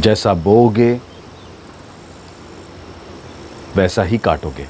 जैसा बोओगे वैसा ही काटोगे।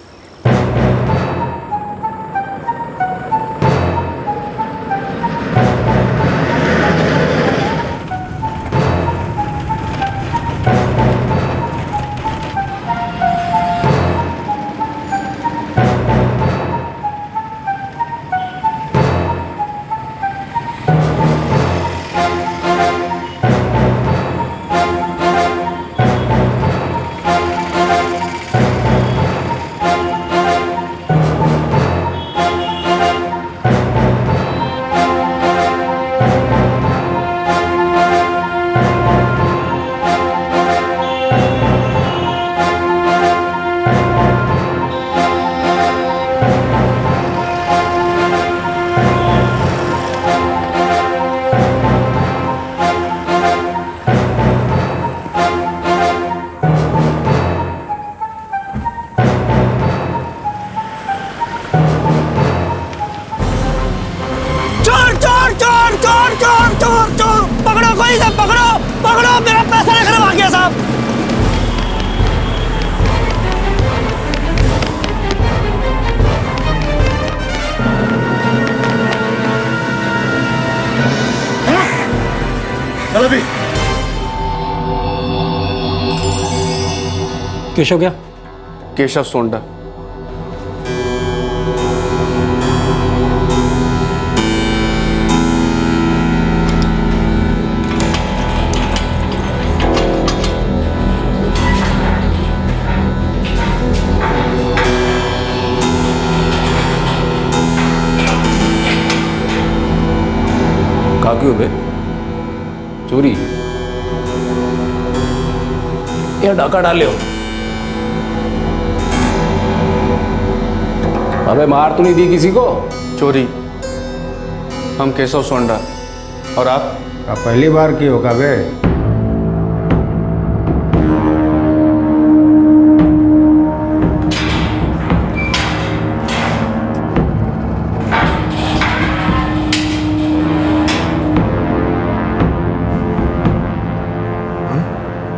पकड़ो, मेरा पैसा लेकर भाग गया साहब। चलो भी। केशव क्या? केशव सोंडा। क्यों बे? चोरी या डाका डाले हो? अबे मार तो नहीं दी किसी को? चोरी। हम केशव सोंडा। और आप? पहली बार की होगा बे?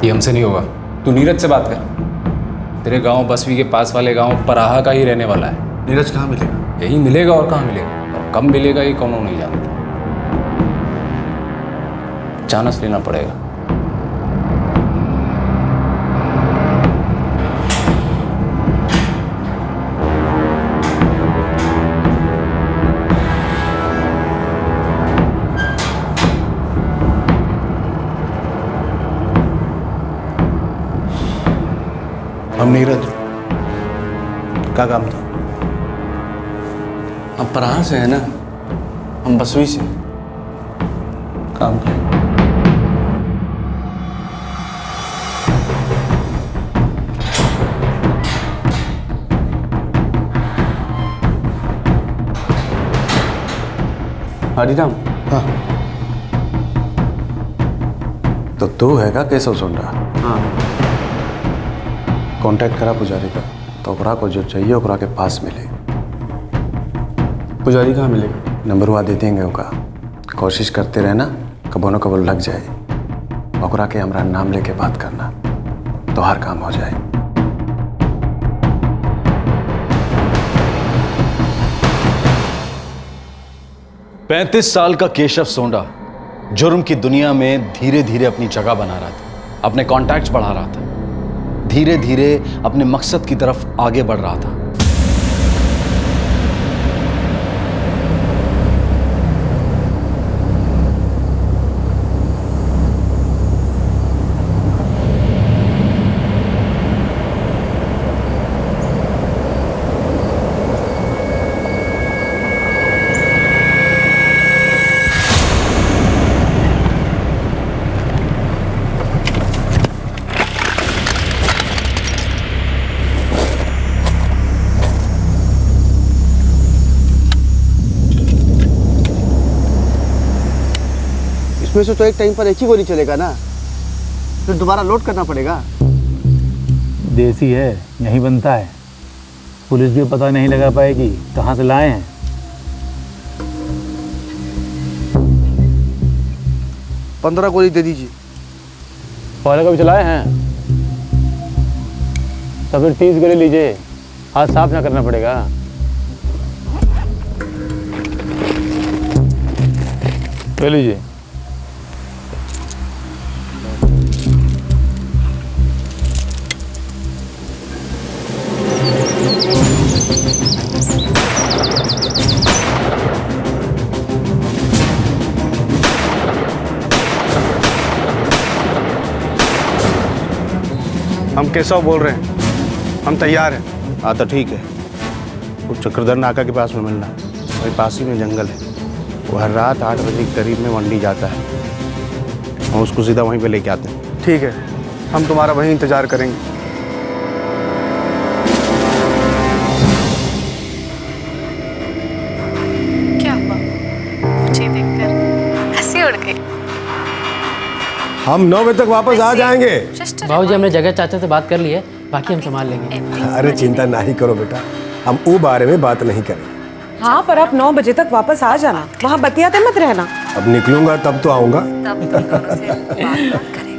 ये हमसे नहीं होगा। तू नीरज से बात कर। तेरे गांव बसवी के पास वाले गांव पराहा का ही रहने वाला है। नीरज कहाँ मिलेगा? यही मिलेगा और कहाँ मिलेगा, और कब मिलेगा ये कौन नहीं जानता। चांस लेना पड़ेगा। हम नीरज। क्या काम था? हम पराहा से है ना, हम बसवी से। काम था। हरिराम। हाँ। तो तू है का केशव सोंडा? हाँ। कांटेक्ट करा पुजारी का, तो ओकरा को जो चाहिए ओकरा के पास मिले। पुजारी कहाँ मिलेगा? नंबरवा दे देंगे ओका। कोशिश करते रहना, कबो न कबो लग जाए। ओकरा के हमरा नाम लेके बात करना, तो हर काम हो जाए। पैंतीस साल का केशव सोंडा जुर्म की दुनिया में धीरे धीरे अपनी जगह बना रहा था, अपने कॉन्टैक्ट्स बढ़ा रहा था, धीरे धीरे अपने मकसद की तरफ आगे बढ़ रहा था। इसमें से तो एक टाइम पर एक ही गोली चलेगा ना, फिर दोबारा लोड करना पड़ेगा। देसी है, यहीं बनता है। पुलिस भी पता नहीं लगा पाएगी कहाँ से लाए हैं। 15 गोली दे दीजिए। पहले कभी चलाए हैं? तो फिर 30 गोली लीजिए, हाथ साफ ना करना पड़ेगा। ले लीजिए। हम केशव बोल रहे हैं, हम तैयार हैं। हाँ तो ठीक है, वो चक्रधर नाका के पास में मिलना, वही पास ही में जंगल है। वो हर रात 8 बजे के करीब में मंडी जाता है, हम उसको सीधा वहीं पे लेके आते हैं। ठीक है, हम तुम्हारा वहीं इंतजार करेंगे। क्या हुआ मुझे देखकर हंसी उड़ गई? हम 9 बजे तक वापस आ जाएंगे। बाबूजी, हमने जगह चाचा से बात कर ली है, बाकी हम संभाल लेंगे। अरे चिंता नहीं करो बेटा, हम वो बारे में बात नहीं करेंगे। हाँ, पर आप 9 बजे तक वापस आ जाना, वहाँ बतियाते मत रहना। अब निकलूंगा तब तो आऊंगा। तब तुम दोनों से बात मत करेगा।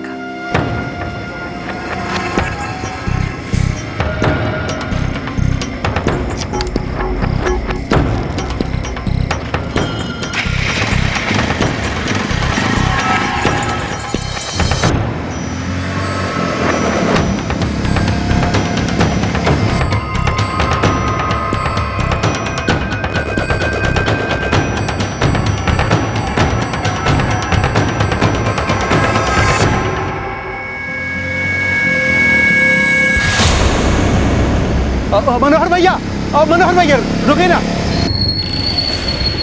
मनोहर भैया रुके ना।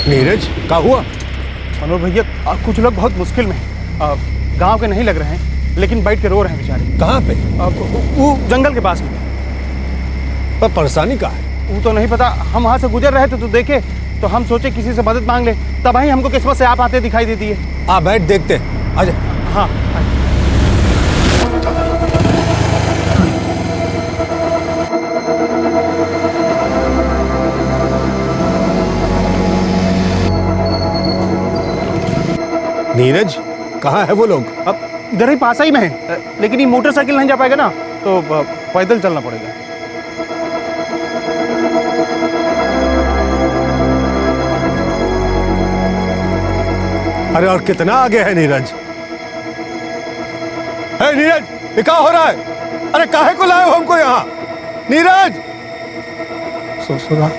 नीरज क्या हुआ? मनोहर भैया, कुछ लोग बहुत मुश्किल में हैं। गांव के नहीं लग रहे हैं, लेकिन बैठ के रो रहे हैं बेचारे। कहाँ पे? वो जंगल के पास में। पर परेशानी कहाँ है? वो तो नहीं पता, हम वहाँ से गुजर रहे थे तो देखे, तो हम सोचे किसी से मदद मांग ले, तब ही हमको किस्मत से आप आते दिखाई देती है। आ बैठ, देखते हैं। आजा। हाँ। नीरज कहाँ है वो लोग? अब इधर ही पास ही में है, लेकिन ये मोटरसाइकिल नहीं जा पाएगा ना, तो पैदल चलना पड़ेगा। अरे और कितना आगे है नीरज? है नीरज, ये क्या हो रहा है? अरे काहे को लाए हो हमको यहाँ? नीरज सुना।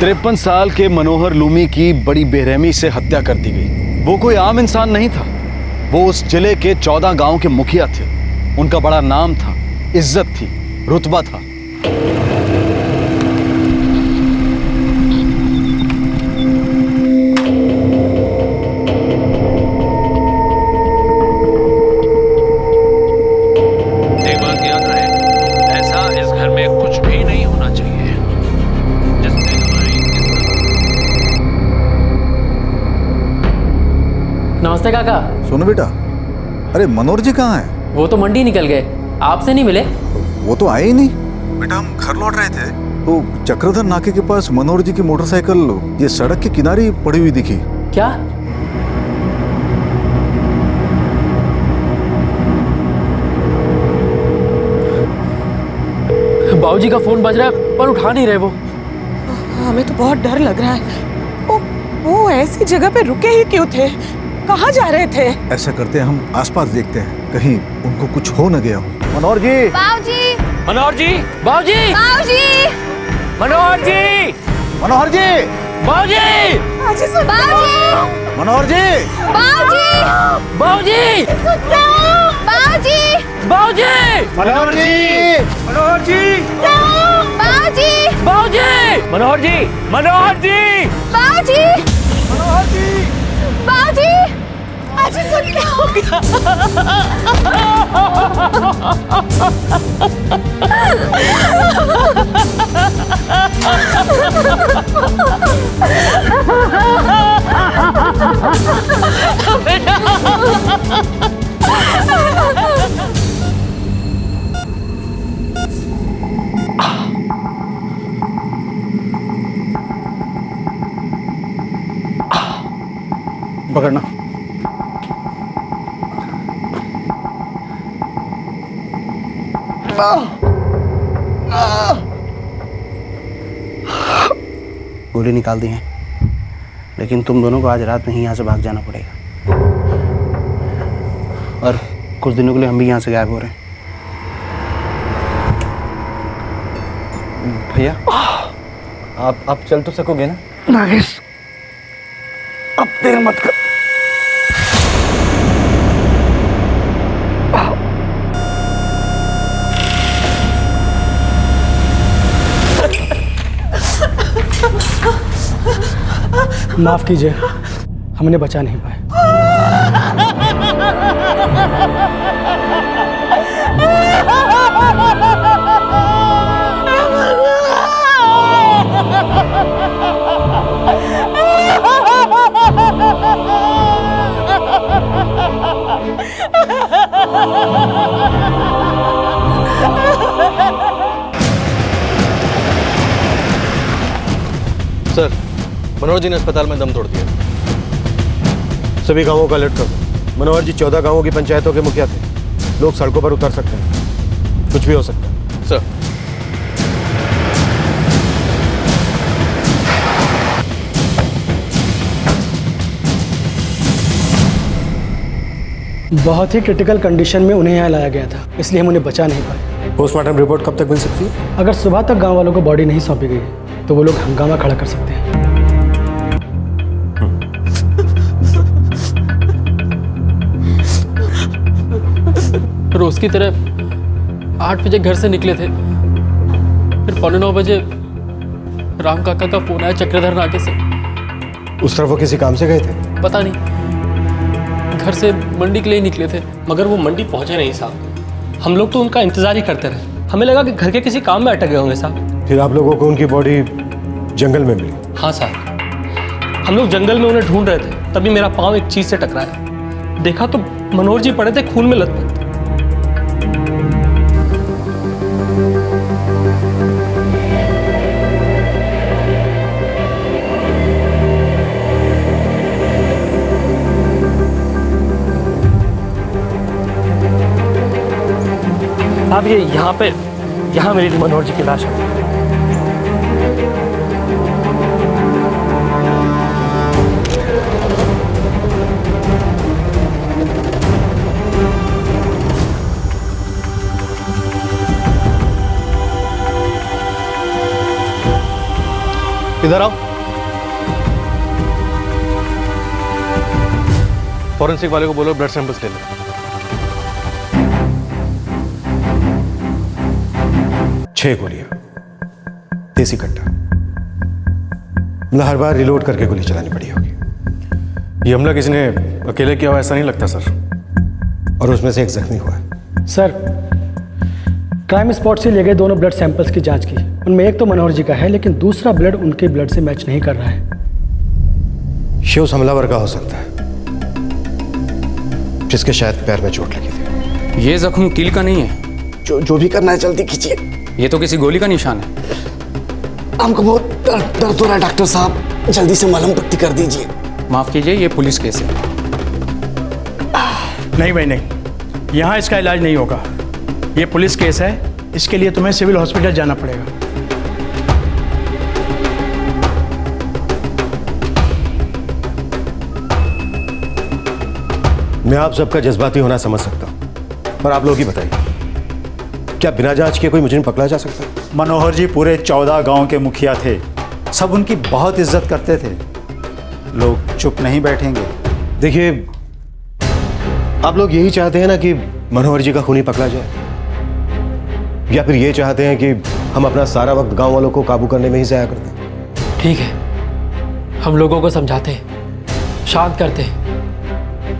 53 साल के मनोहर लूमी की बड़ी बेरहमी से हत्या कर दी गई। वो कोई आम इंसान नहीं था, वो उस जिले के 14 गांव के मुखिया थे। उनका बड़ा नाम था, इज्जत थी, रुतबा था। एक बात याद रहे, ऐसा इस घर में कुछ भी नहीं होना चाहिए जिससे हमारी नमस्ते काका। सुनो बेटा, अरे मनोहर जी कहाँ हैं? वो तो मंडी निकल गए, आपसे नहीं मिले। वो तो आए ही नहीं। बेटा हम घर लौट रहे थे तो चक्रधर नाके के पास मनोहर जी की मोटरसाइकिल ये सड़क के किनारे ही पड़ी हुई दिखी। क्या? बाबूजी का फोन बज रहा है पर उठा नहीं रहे वो। हमें तो बहुत डर लग रहा है। वो ऐसी जगह पे रुके ही क्यों थे? कहाँ जा रहे थे? ऐसा करते हैं, हम आसपास देखते हैं, कहीं उनको कुछ हो न गया हो। मनोहर जी, बाबूजी, मनोहर जी, बाबूजी, बाबूजी, मनोहर जी, मनोहर जी, बाबूजी, बाबूजी, मनोहर जी, बाबूजी, बाबूजी, बाबूजी, बाबूजी, मनोहर जी, मनोहर जी, बाबूजी, बाबूजी, मनोहर जी, मनोहर जी, बाबूजी, बाबूजी, आज सब क्या हो गया? पकड़ना। गोली निकाल दी है, लेकिन तुम दोनों को आज रात में ही यहाँ से भाग जाना पड़ेगा, और कुछ दिनों के लिए हम भी यहाँ से गायब हो रहे हैं। भैया आप चल तो सकोगे ना? नागेश, अब देर मत कर। माफ कीजिए, हमने बचा नहीं पाए। सर, मनोहर जी ने अस्पताल में दम तोड़ दिया। सभी गांवों का अलर्ट कर दो। मनोहर जी 14 गांवों की पंचायतों के मुखिया थे। लोग सड़कों पर उतर सकते हैं, कुछ भी हो सकता है। सर, बहुत ही क्रिटिकल कंडीशन में उन्हें यहाँ लाया गया था, इसलिए हम उन्हें बचा नहीं पाए। पोस्टमार्टम रिपोर्ट कब तक मिल सकती है? अगर सुबह तक गांव वालों को बॉडी नहीं सौंपी गई तो वो लोग हंगामा खड़ा कर सकते हैं। रोज की तरह 8 बजे घर से निकले थे, फिर 8:45 बजे राम काका का फोन आया चक्रधर नाके से। उस तरफ वो किसी काम से गए थे? पता नहीं, घर से मंडी के लिए निकले थे। मगर वो मंडी पहुंचे नहीं साहब। हम लोग तो उनका इंतजार ही करते रहे। हमें लगा कि घर के किसी काम में अटक गए होंगे साहब। फिर आप लोगों को उनकी बॉडी जंगल में मिली? हाँ साहब, हम लोग जंगल में उन्हें ढूंढ रहे थे, तभी मेरा पाँव एक चीज से टकराया। देखा तो मनोहर जी पड़े थे खून में लथपथ। अब ये यहाँ मिली थी मनोहर जी की लाश। इधर आओ। फॉरेंसिक वाले को बोलो ब्लड सैंपल्स ले लो। 6 गोलियां, देसी कट्टा। मतलब हर बार रिलोड करके गोली चलानी पड़ी होगी। ये हमला किसी ने अकेले किया हुआ ऐसा नहीं लगता सर। और उसमें से एक जख्मी हुआ है। सर, क्राइम स्पॉट से लिए गए दोनों ब्लड सैंपल्स की जांच की। उनमें एक तो मनोहर जी का है, लेकिन दूसरा ब्लड उनके ब्लड से मैच नहीं कर रहा है। ये उस हमलावर का हो सकता है जिसके शायद पैर में चोट लगी थी। ये जख्म कील का नहीं है। जो भी करना है जल्दी कीजिए। ये तो किसी गोली का निशान है। हमको बहुत दर्द हो रहा है डॉक्टर साहब, जल्दी से मलहम पट्टी कर दीजिए। माफ कीजिए, ये पुलिस केस है। नहीं भाई नहीं, यहाँ इसका इलाज नहीं होगा। ये पुलिस केस है, इसके लिए तुम्हें सिविल हॉस्पिटल जाना पड़ेगा। मैं आप सबका जज्बाती होना समझ सकता हूँ, पर आप लोग ही बताइए, क्या बिना जांच के कोई मुजरिम पकड़ा जा सकता है? मनोहर जी पूरे 14 गांव के मुखिया थे। सब उनकी बहुत इज्जत करते थे। लोग चुप नहीं बैठेंगे। देखिए, आप लोग यही चाहते हैं ना कि मनोहर जी का खूनी पकड़ा जाए, या फिर ये चाहते हैं कि हम अपना सारा वक्त गांव वालों को काबू करने में ही जाया करते हैं? ठीक है, हम लोगों को समझाते, शांत करते,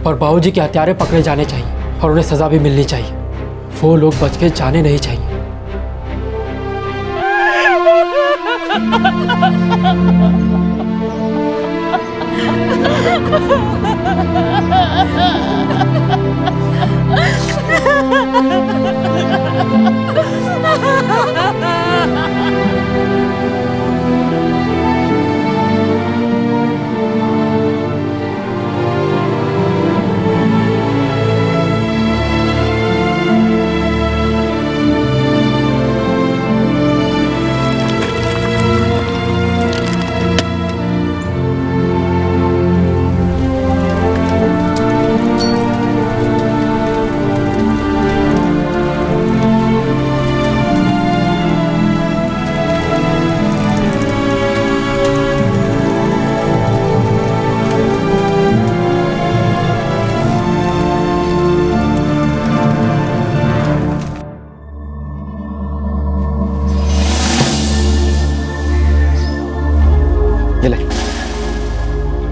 पर बाबूजी के हत्यारे पकड़े जाने चाहिए और उन्हें सजा भी मिलनी चाहिए। वो लोग बच के जाने नहीं चाहिए।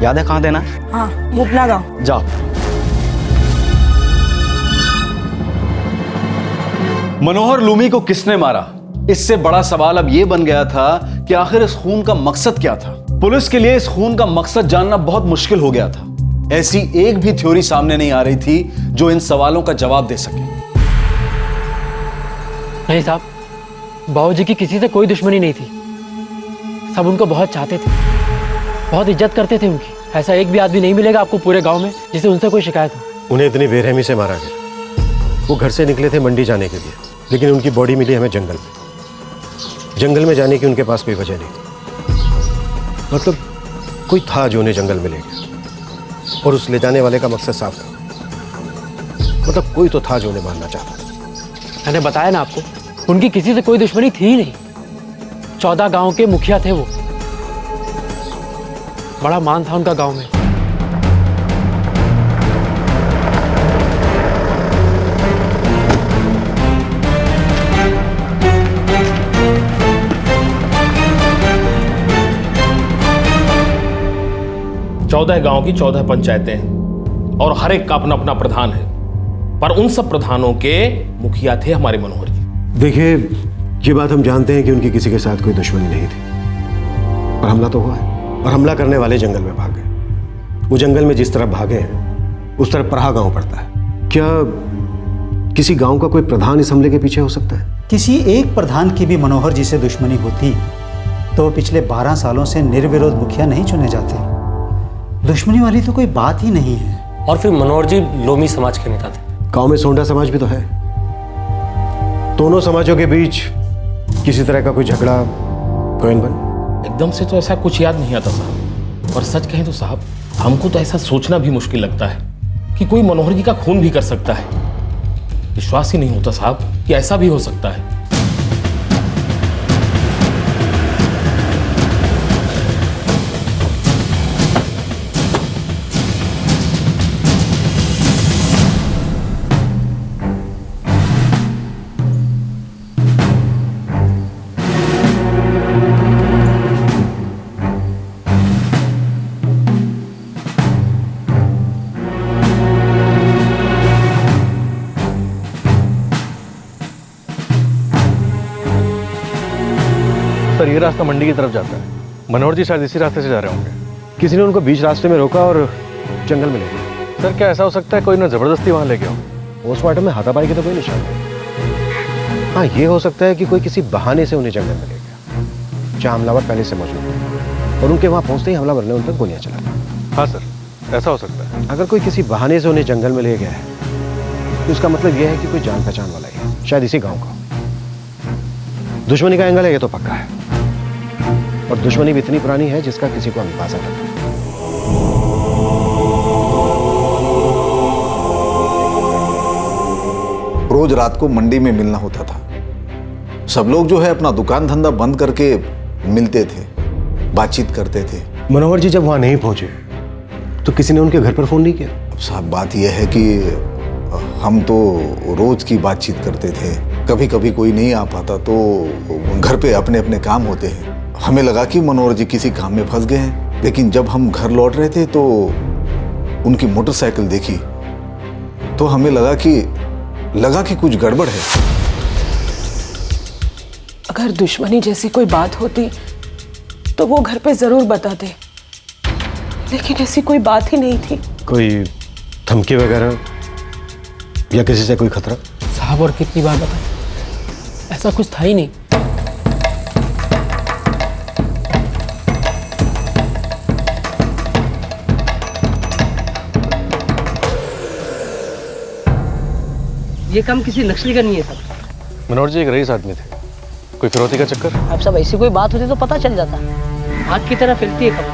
याद है कहाँ देना? हाँ, मुपना गाँव। जाओ। मनोहर लूमी को किसने मारा? इससे बड़ा सवाल अब यह बन गया था कि आखिर इस खून का मकसद क्या था। पुलिस के लिए इस खून का मकसद जानना बहुत मुश्किल हो गया था। ऐसी एक भी थ्योरी सामने नहीं आ रही थी जो इन सवालों का जवाब दे सके। नहीं साहब, बाबूजी की किसी से कोई दुश्मनी नहीं थी। सब उनको बहुत चाहते थे, बहुत इज्जत करते थे उनकी। ऐसा एक भी आदमी नहीं मिलेगा आपको पूरे गांव में जिसे उनसे कोई शिकायत हो। उन्हें इतनी बेरहमी से मारा गया। वो घर से निकले थे मंडी जाने के लिए, लेकिन उनकी बॉडी मिली हमें जंगल में। जंगल में जाने की उनके पास कोई वजह नहीं थी। मतलब कोई था जो उन्हें जंगल में ले गया, और उस ले जाने वाले का मकसद साफ था। मतलब कोई तो था जो उन्हें मारना चाहता था। मैंने बताया ना आपको, उनकी किसी से कोई दुश्मनी थी ही नहीं। 14 गांव के मुखिया थे वो। बड़ा मान था उनका गांव में। चौदह गांव की 14 पंचायतें हैं और हर एक का अपना अपना प्रधान है, पर उन सब प्रधानों के मुखिया थे हमारे मनोहर जी। देखिए, ये बात हम जानते हैं कि उनकी किसी के साथ कोई दुश्मनी नहीं थी, पर हमला तो हुआ है, और हमला करने वाले जंगल में भाग गए। वो जंगल में जिस तरफ भागे हैं उस तरफ पराहा गांव पड़ता है। क्या किसी गांव का कोई प्रधान इस हमले के पीछे हो सकता है? किसी एक प्रधान की भी मनोहर जी से दुश्मनी होती तो पिछले 12 सालों से निर्विरोध मुखिया नहीं चुने जाते। दुश्मनी वाली तो कोई बात ही नहीं है। और फिर मनोहर जी लोमी समाज के नेता थे। गांव में सोंडा समाज भी तो है। दोनों समाजों के बीच किसी तरह का कोई झगड़ा, कोई अनबन? एकदम से तो ऐसा कुछ याद नहीं आता साहब। और सच कहें तो साहब, हमको तो ऐसा सोचना भी मुश्किल लगता है कि कोई मनोहर जी का खून भी कर सकता है। विश्वास ही नहीं होता साहब कि ऐसा भी हो सकता है। सर, ये रास्ता मंडी की तरफ जाता है। मनोहर जी शायद इसी रास्ते से जा रहे होंगे। किसी ने उनको बीच रास्ते में रोका और जंगल में ले गया। सर, क्या ऐसा हो सकता है कोई ना जबरदस्ती वहां ले गया हो? पोस्टमार्टम में हाथापाई के तो कोई निशान नहीं। हाँ, ये हो सकता है कि कोई किसी बहाने से उन्हें जंगल में ले गया, जहाँ हमलावर पहले से मौजूद थे, और उनके वहां पहुंचते ही हमलावर ने उन पर गोलियां चला दी। हाँ सर, ऐसा हो सकता है। अगर कोई किसी बहाने से उन्हें जंगल में ले गया है तो उसका मतलब यह है कि कोई जान पहचान वाला ही है, शायद इसी गांव का। दुश्मनी का एंगल है, ये तो पक्का है। और दुश्मनी भी इतनी पुरानी है जिसका किसी को अंदाजा नहीं। रोज रात को मंडी में मिलना होता था। सब लोग जो है अपना दुकान धंधा बंद करके मिलते थे, बातचीत करते थे। मनोहर जी जब वहां नहीं पहुंचे तो किसी ने उनके घर पर फोन नहीं किया? अब साहब, बात यह है कि हम तो रोज की बातचीत करते थे। कभी कभी कोई नहीं आ पाता तो घर पे अपने अपने काम होते हैं। हमें लगा कि मनोहर जी किसी काम में फंस गए हैं, लेकिन जब हम घर लौट रहे थे तो उनकी मोटरसाइकिल देखी तो हमें लगा कि कुछ गड़बड़ है। अगर दुश्मनी जैसी कोई बात होती तो वो घर पे जरूर बताते, लेकिन ऐसी कोई बात ही नहीं थी। कोई धमकी वगैरह या किसी से कोई खतरा? साहब, और कितनी बार बताएं, ऐसा कुछ था ही नहीं। ये काम किसी नक्सली का नहीं है साहब। मनोहर जी एक रईस आदमी थे, कोई फिरौती का चक्कर? अब सब ऐसी कोई बात होती तो पता चल जाता। आग की तरह फैलती है खबर,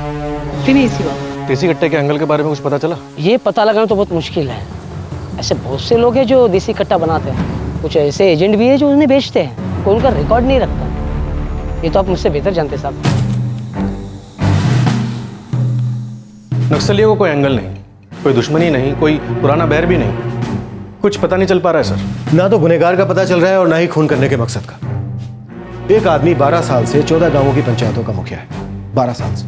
होती नहीं इसी बात। देसी कट्टे के एंगल के बारे में कुछ पता चला? ये पता लगाना तो बहुत मुश्किल है। ऐसे बहुत से लोग हैं जो देसी कट्टा बनाते हैं, कुछ ऐसे एजेंट भी है जो उन्हें बेचते हैं, कोई उनका रिकॉर्ड नहीं रखता। ये तो आप मुझसे बेहतर जानते साहब। नक्सलियों को कोई एंगल नहीं, कोई दुश्मनी नहीं, कोई पुराना बैर भी नहीं, कुछ पता नहीं चल पा रहा है सर। ना तो गुनहगार का पता चल रहा है और ना ही खून करने के मकसद का। एक आदमी 12 साल से 14 गांवों की पंचायतों का मुखिया है, 12 साल से।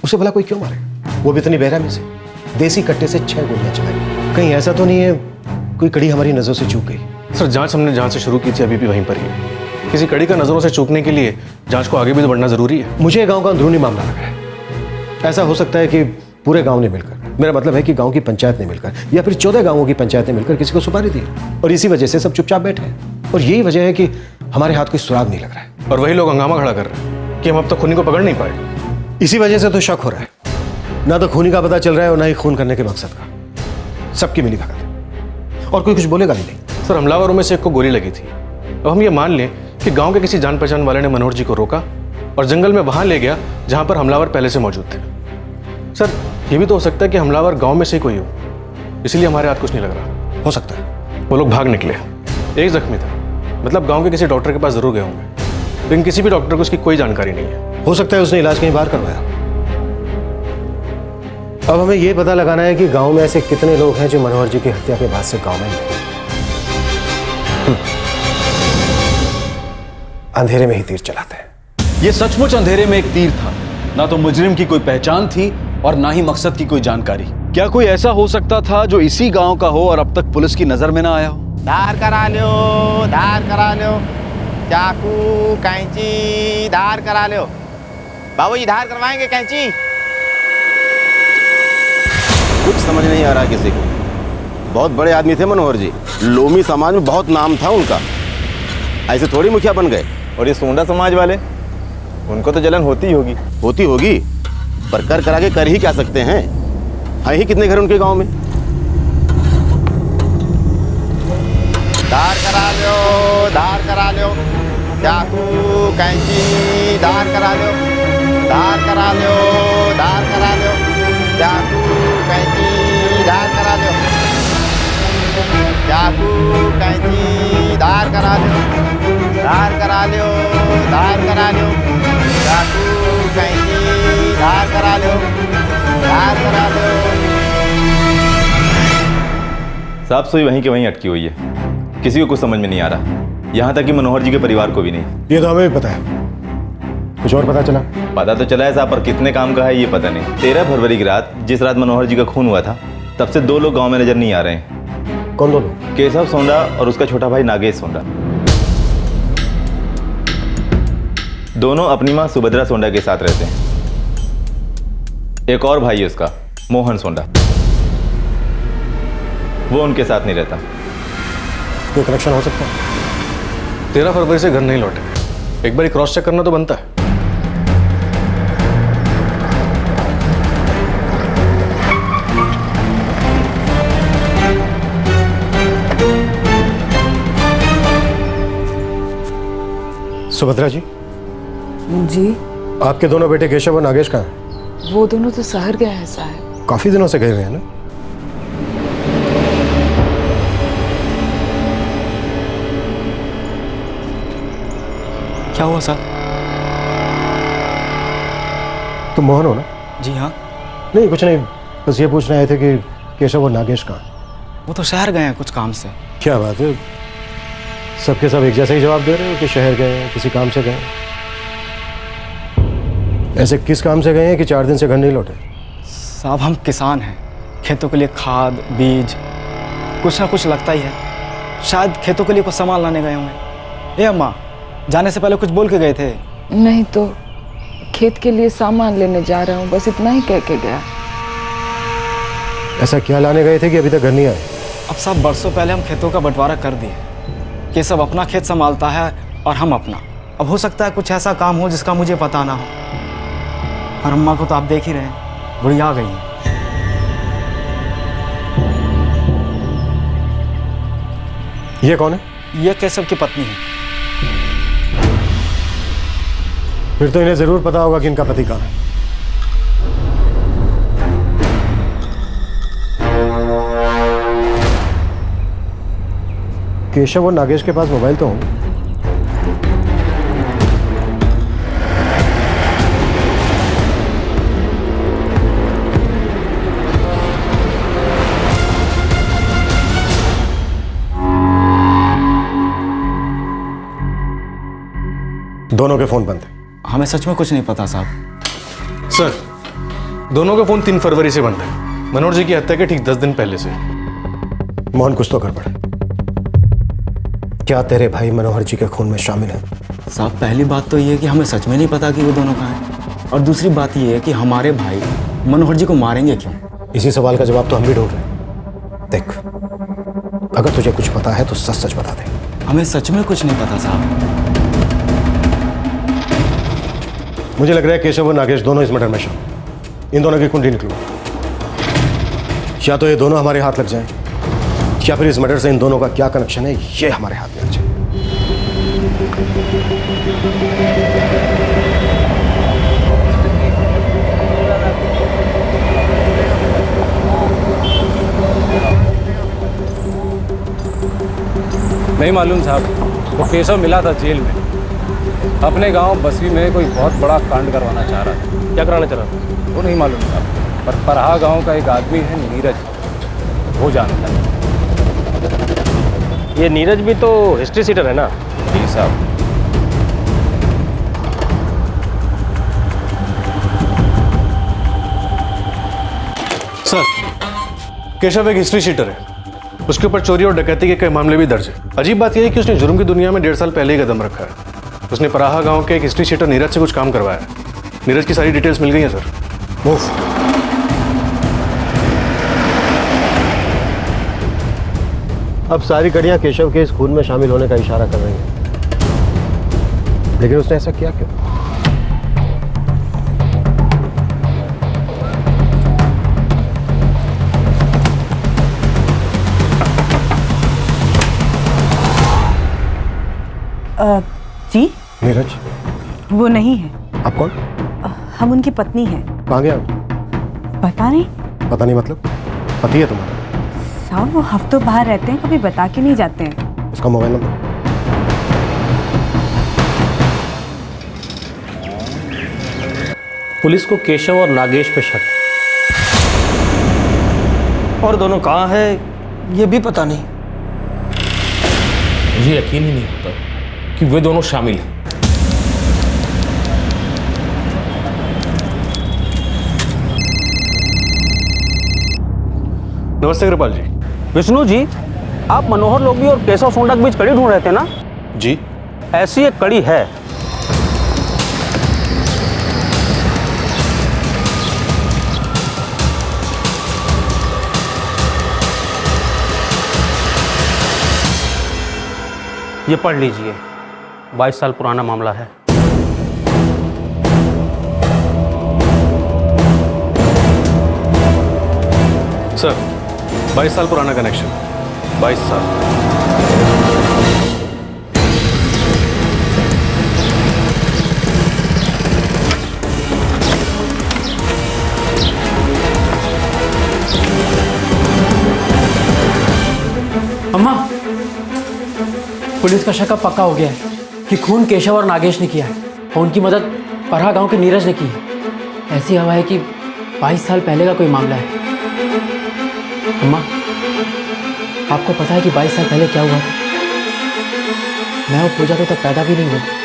उसे भला कोई क्यों मारेगा? वो भी इतनी बेरहमी से। देसी कट्टे से 6 गोलियां चलाई। कहीं ऐसा तो नहीं है कोई कड़ी हमारी नजरों से चूक गई? सर जांच हमने जहां से शुरू की थी अभी भी वहीं पर ही है। किसी कड़ी का नजरों से चूकने के लिए जांच को आगे भी तो बढ़ना जरूरी है। मुझे गांव का अंदरूनी मामला लग रहा है। ऐसा हो सकता है कि पूरे गांव ने मिलकर, मेरा मतलब है कि गांव की पंचायत ने मिलकर या फिर 14 गांवों की पंचायत ने मिलकर किसी को सुपारी दी और इसी वजह से सब चुपचाप बैठे हैं। और यही वजह है कि हमारे हाथ कोई सुराग नहीं लग रहा है। और वही लोग हंगामा खड़ा कर रहे हैं कि हम अब तक खूनी को पकड़ नहीं पाए। इसी वजह से तो शक हो रहा है। ना तो खूनी का पता चल रहा है और ना ही खून करने के मकसद का। सबकी मिली भगत है और कोई कुछ बोलेगा भी नहीं। सर हमलावरों में से एक को गोली लगी थी। अब हम ये मान लें कि गांव के किसी जान पहचान वाले ने मनोहर जी को रोका और जंगल में वहां ले गया जहां पर हमलावर पहले से मौजूद थे। सर ये भी तो हो सकता है कि हमलावर गांव में से कोई हो, इसलिए हमारे हाथ कुछ नहीं लग रहा। हो सकता है वो लोग भाग निकले। एक जख्मी था, मतलब गांव के किसी डॉक्टर के पास जरूर गए होंगे, लेकिन किसी भी डॉक्टर को उसकी कोई जानकारी नहीं है। हो सकता है उसने इलाज कहीं बाहर करवाया। अब हमें यह पता लगाना है कि गांव में ऐसे कितने लोग हैं जो मनोहर जी की हत्या के बाद से गांव में नहीं। अंधेरे में ही तीर चलाते हैं। यह सचमुच अंधेरे में एक तीर था। ना तो मुजरिम की कोई पहचान थी और ना ही मकसद की कोई जानकारी। क्या कोई ऐसा हो सकता था जो इसी गांव का हो और अब तक पुलिस की नजर में ना आया हो? धार करा लो, चाकू कैंची धार करा लो। बाबूजी धार करवाएंगे कैंची? कुछ समझ नहीं आ रहा किसी को। बहुत बड़े आदमी थे मनोहर जी, लोमी समाज में बहुत नाम था उनका। ऐसे थोड़ी मुखिया बन गए। और ये सोंडा समाज वाले, उनको तो जलन होती होगी पर कर करा के कर ही क्या सकते हैं। हैं ही कितने घर उनके गांव में। धार करा लो, चाकू कैंची धार करा लो, चाकू कैंची धार करा लो, चाकू कैंची धार करा लो, चाकू कैंची धार करा लो। साहब सुई वहीं के वहीं अटकी हुई है, किसी को कुछ समझ में नहीं आ रहा, यहाँ तक कि मनोहर जी के परिवार को भी नहीं। ये तो हमें भी पता है। कुछ और पता चला? पता तो चला है साहब, पर कितने काम का है ये पता नहीं। 13 फरवरी की रात, जिस रात मनोहर जी का खून हुआ था, तब से 2 लोग गांव में नजर नहीं आ रहे हैं। कौन 2 लोग? केशव सोंडा और उसका छोटा भाई नागेश सोंडा। दोनों अपनी मां सुभद्रा सोंडा के साथ रहते हैं। एक और भाई है उसका, मोहन सोंडा, वो उनके साथ नहीं रहता। कोई कनेक्शन हो सकता है? 13 फरवरी से घर नहीं लौटे, एक बार क्रॉस चेक करना तो बनता है। सुभद्रा जी। जी। आपके दोनों बेटे केशव और नागेश कहाँ हैं? वो दोनों तो शहर गए हैं साहब। काफी दिनों से गए हुए हैं ना? क्या हुआ सर? तुम मोहन हो ना? जी हाँ। नहीं कुछ नहीं, बस ये पूछने आए थे कि केशव और नागेश कहाँ? वो तो शहर गए हैं कुछ काम से। क्या बात है, सबके सब एक जैसा ही जवाब दे रहे हो कि शहर गए हैं, किसी काम से गए। ऐसे किस काम से गए हैं कि 4 दिन से घर नहीं लौटे? साहब हम किसान हैं, खेतों के लिए खाद बीज कुछ ना कुछ लगता ही है। शायद खेतों के लिए कुछ सामान लाने गए होंगे। ए अम्मा, जाने से पहले कुछ बोल के गए थे? नहीं तो खेत के लिए सामान लेने जा रहा हूँ, बस इतना ही कह के गया। ऐसा क्या लाने गए थे कि अभी तक घर नहीं आए? अब साहब बरसों पहले हम खेतों का बंटवारा कर दिए कि सब अपना खेत संभालता है और हम अपना। अब हो सकता है कुछ ऐसा काम हो जिसका मुझे पता ना हो। और अम्मा को तो आप देख ही रहे हैं, बुढ़िया आ गई हैं। ये कौन है? ये केशव की पत्नी है। फिर तो इन्हें जरूर पता होगा कि इनका पति कहाँ है। केशव और नागेश के पास मोबाइल तो होंगे। दोनों के फोन बंद हैं। हमें सच में कुछ नहीं पता साहब। सर दोनों का फोन 3 फरवरी से बंद है, मनोहर जी की हत्या के ठीक 10 दिन पहले से। मोहन, कुछ तो गड़बड़ है। क्या तेरे भाई मनोहर जी के खून में शामिल है? साहब, पहली बात तो ये है कि हमें सच में नहीं पता कि वो दोनों कहाँ हैं, और दूसरी बात ये है कि हमारे भाई मनोहर जी को मारेंगे क्यों? इसी सवाल का जवाब तो हम भी ढूंढ रहे हैं। देख, अगर तुझे कुछ पता है तो सच सच बता दे। हमें सच में कुछ नहीं पता साहब। मुझे लग रहा है केशव और नागेश दोनों इस मर्डर में शामिल। इन दोनों की कुंडली निकलो। या तो ये दोनों हमारे हाथ लग जाएं, या फिर इस मर्डर से इन दोनों का क्या कनेक्शन है ये हमारे हाथ में आ जाए। नहीं मालूम साहब, वो केशव मिला था जेल में, अपने गांव बसवी में कोई बहुत बड़ा कांड करवाना चाह रहा था। क्या कराना चाह रहा था वो नहीं मालूम साहब, पर परहा गांव का एक आदमी है नीरज, वो जानता है। ये नीरज भी तो हिस्ट्री सीटर है ना? जी साहब। सर, केशव एक हिस्ट्री शीटर है, उसके ऊपर चोरी और डकैती के कई मामले भी दर्ज है। अजीब बात यह है कि उसने जुर्म की दुनिया में 1.5 साल पहले ही कदम रखा है। उसने पराहा गांव के एक हिस्ट्री शीटर नीरज से कुछ काम करवाया है। नीरज की सारी डिटेल्स मिल गई हैं सर। अब सारी कड़ियां केशव के इस खून में शामिल होने का इशारा कर रही हैं, लेकिन उसने ऐसा किया क्यों? जी? नीरज? वो नहीं है। आप कौन? हम उनकी पत्नी हैं। कहाँ गया? पता नहीं। पता नहीं मतलब? पति है तुम्हारा? साहब, वो हफ्तों बाहर रहते हैं, कभी बता के नहीं जाते हैं। उसका मोबाइल नंबर? पुलिस को केशव और नागेश पे शक है, और दोनों कहाँ है ये भी पता नहीं। मुझे यकीन ही नहीं होता कि वे दोनों शामिल हैं। नमस्ते कृपाल जी। विष्णु जी, आप मनोहर लोगी और केशव सोंडा के बीच कड़ी ढूंढ रहे थे ना? जी। ऐसी एक कड़ी है। ये पढ़ लीजिए, 22 साल पुराना मामला है। सर, 22 साल पुराना कनेक्शन, 22 साल। अम्मा, पुलिस का शक अब पक्का हो गया है कि खून केशव और नागेश ने किया है, और उनकी मदद परहा गांव के नीरज ने की है। ऐसी हवा है कि 22 साल पहले का कोई मामला है। अम्मा, आपको पता है कि 22 साल पहले क्या हुआ था? मैं और पूजा तो तब पैदा भी नहीं हुआ।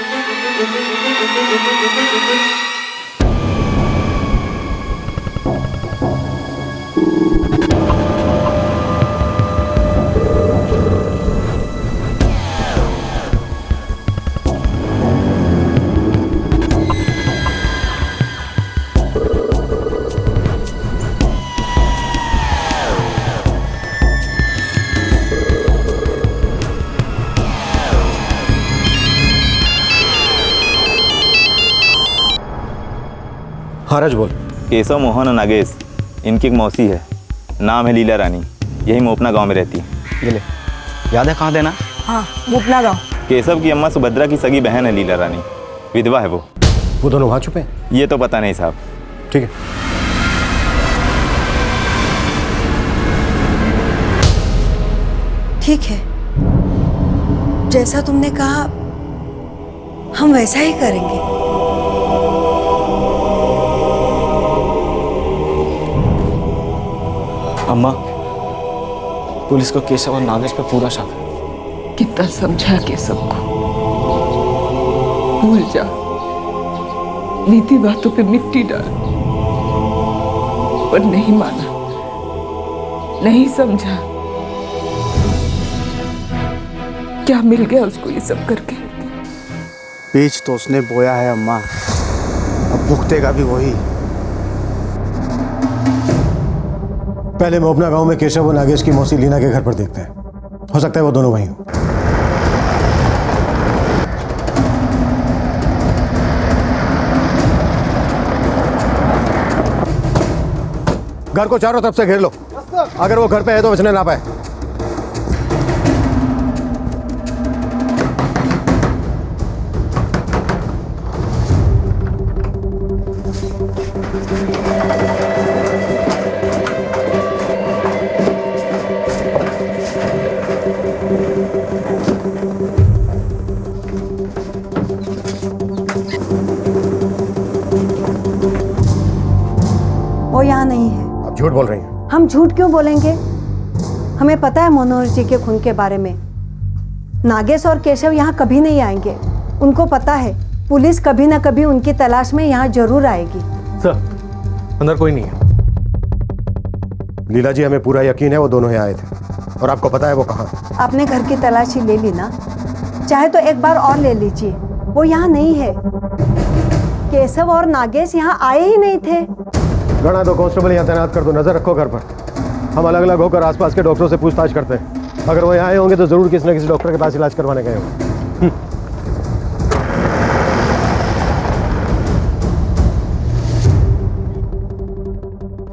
महाराज बोल। केशव, मोहन और नागेश, इनकी एक मौसी है, नाम है लीला रानी, यही मोपना गांव में रहती है। ये ले, याद है कहाँ देना? हाँ, मोपना गाँव। केशव की अम्मा सुभद्रा की सगी बहन है लीला रानी, विधवा है वो। दोनों वहाँ छुपे? ये तो पता नहीं साहब। ठीक है। ठीक है, जैसा तुमने कहा हम वैसा ही करेंगे। अम्मा, पुलिस को केशव और नागेश पे पूरा शक है। कितना समझा केशव को, भूल जा, बीती बातों पे मिट्टी डाल। पर नहीं माना, नहीं समझा। क्या मिल गया उसको ये सब करके? बीज तो उसने बोया है अम्मा, अब भुगतेगा भी वही। पहले मोपना गांव में केशव और नागेश की मौसी लीना के घर पर देखते हैं, हो सकता है वो दोनों वहीं हो। घर को चारों तरफ से घेर लो, अगर वो घर पे है तो बचने ना पाए। वो यहाँ नहीं है। आप झूठ बोल रही हैं। हम झूठ क्यों बोलेंगे? हमें पता है मनोहर जी के खून के बारे में। नागेश और केशव यहाँ कभी नहीं आएंगे। उनको पता है पुलिस कभी ना कभी उनकी तलाश में यहाँ जरूर आएगी। सर, अंदर कोई नहीं है। लीला जी, हमें पूरा यकीन है वो दोनों ही आए थे, और आपको पता है वो कहाँ। आपने घर की तलाशी ले ली ना, चाहे तो एक बार और ले लीजिए। वो यहाँ नहीं है। केशव और नागेश यहाँ आए ही नहीं थे। गणा दो कांस्टेबल यहाँ तैनात कर दो, नजर रखो घर पर। हम अलग अलग होकर आसपास के डॉक्टरों से पूछताछ करते हैं। अगर वो यहाँ आए होंगे तो जरूर किसी न किसी डॉक्टर के पास इलाज करवाने गए होंगे।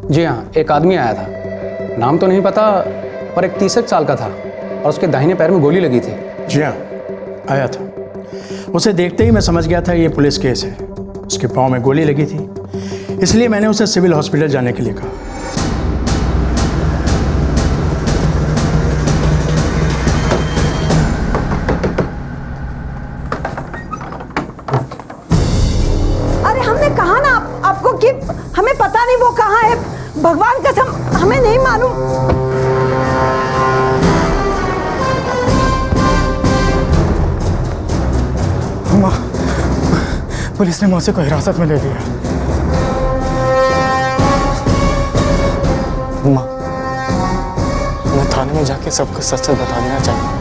जी हाँ, एक आदमी आया था, नाम तो नहीं पता, पर एक 30 साल का था और उसके दाहिने पैर में गोली लगी थी। जी हाँ, आया था। उसे देखते ही मैं समझ गया था ये पुलिस केस है। उसके पाँव में गोली लगी थी, इसलिए मैंने उसे सिविल हॉस्पिटल जाने के लिए कहा। अरे हमने कहा ना आपको कि हमें पता नहीं वो कहाँ है। भगवान कसम हमें नहीं मालूम। अम्मा, पुलिस ने मौसी को हिरासत में ले लिया। अम्मा, हमें थाने में जाके सब कुछ सच बता देना चाहिए।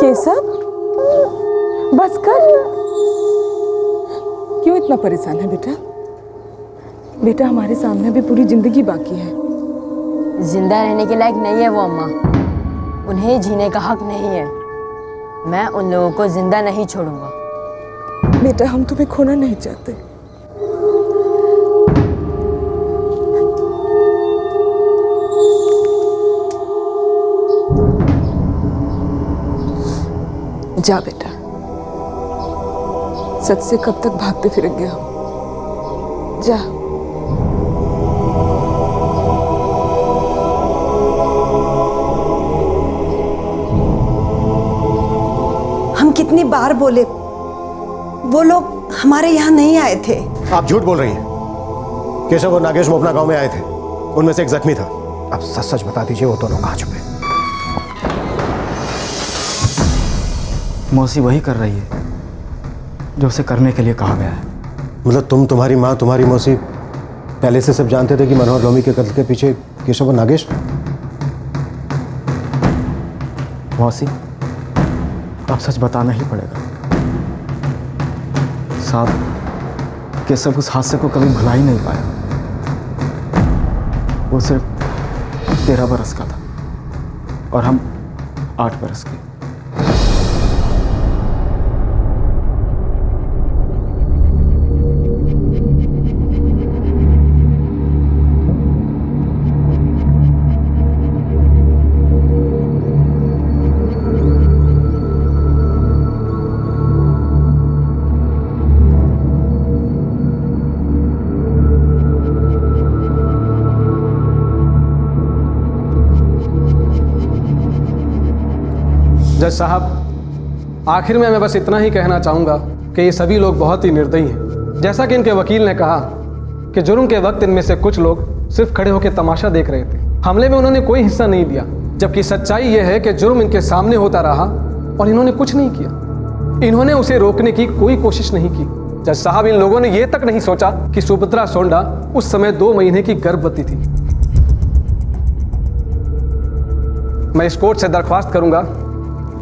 केशव, बस कर। क्यों इतना परेशान है बेटा? बेटा, हमारे सामने भी पूरी जिंदगी बाकी है। जिंदा रहने के लायक नहीं है वो अम्मा, उन्हें जीने का हक नहीं है। मैं उन लोगों को जिंदा नहीं छोड़ूंगा। बेटा, हम तुम्हें खोना नहीं चाहते। जा बेटा, सच से कब तक भागते फिरेंगे हम? जा। हम कितनी बार बोले, वो लोग हमारे यहाँ नहीं आए थे। आप झूठ बोल रही हैं। केशव और नागेश मोपना गांव में आए थे, उनमें से एक जख्मी था। अब सच सच बता दीजिए, वो दोनों कहाँ छुपे? मौसी वही कर रही है जो उसे करने के लिए कहा गया है। मतलब तुम्हारी माँ, तुम्हारी मौसी पहले से सब जानते थे कि मनोहर लोमी के कत्ल के पीछे केशव और नागेश? मौसी, अब सच बताना ही पड़ेगा। साहब, केशव उस हादसे को कभी भुला ही नहीं पाया। वो सिर्फ 13 बरस का था और हम 8 बरस के। जज साहब, आखिर में मैं बस इतना ही कहना चाहूँगा कि ये सभी लोग बहुत ही निर्दयी हैं। जैसा कि इनके वकील ने कहा कि जुर्म के वक्त इनमें से कुछ लोग सिर्फ खड़े होकर तमाशा देख रहे थे, हमले में उन्होंने कोई हिस्सा नहीं लिया, जबकि सच्चाई यह है कि जुर्म इनके सामने होता रहा और इन्होंने कुछ नहीं किया। इन्होंने उसे रोकने की कोई कोशिश नहीं की। जज साहब, इन लोगों ने यह तक नहीं सोचा कि सुभद्रा सोंडा उस समय 2 महीने की गर्भवती थी। मैं इस कोर्ट से दरख्वास्त करूंगा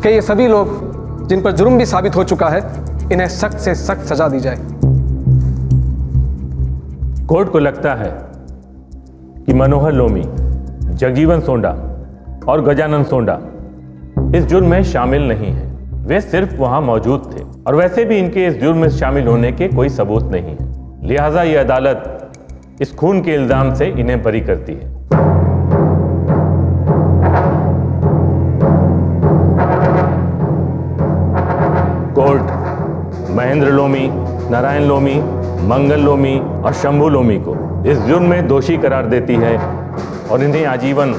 कि ये सभी लोग जिन पर जुर्म भी साबित हो चुका है, इन्हें सख्त से सख्त सजा दी जाए। कोर्ट को लगता है कि मनोहर लोमी, जगजीवन सोंडा और गजानन सोंडा इस जुर्म में शामिल नहीं है। वे सिर्फ वहां मौजूद थे और वैसे भी इनके इस जुर्म में शामिल होने के कोई सबूत नहीं है। लिहाजा यह अदालत इस खून के इल्जाम से इन्हें बरी करती है। कोर्ट महेंद्र लोमी, नारायण लोमी, मंगल लोमी और शंभू लोमी को इस जुर्म में दोषी करार देती है और इन्हें आजीवन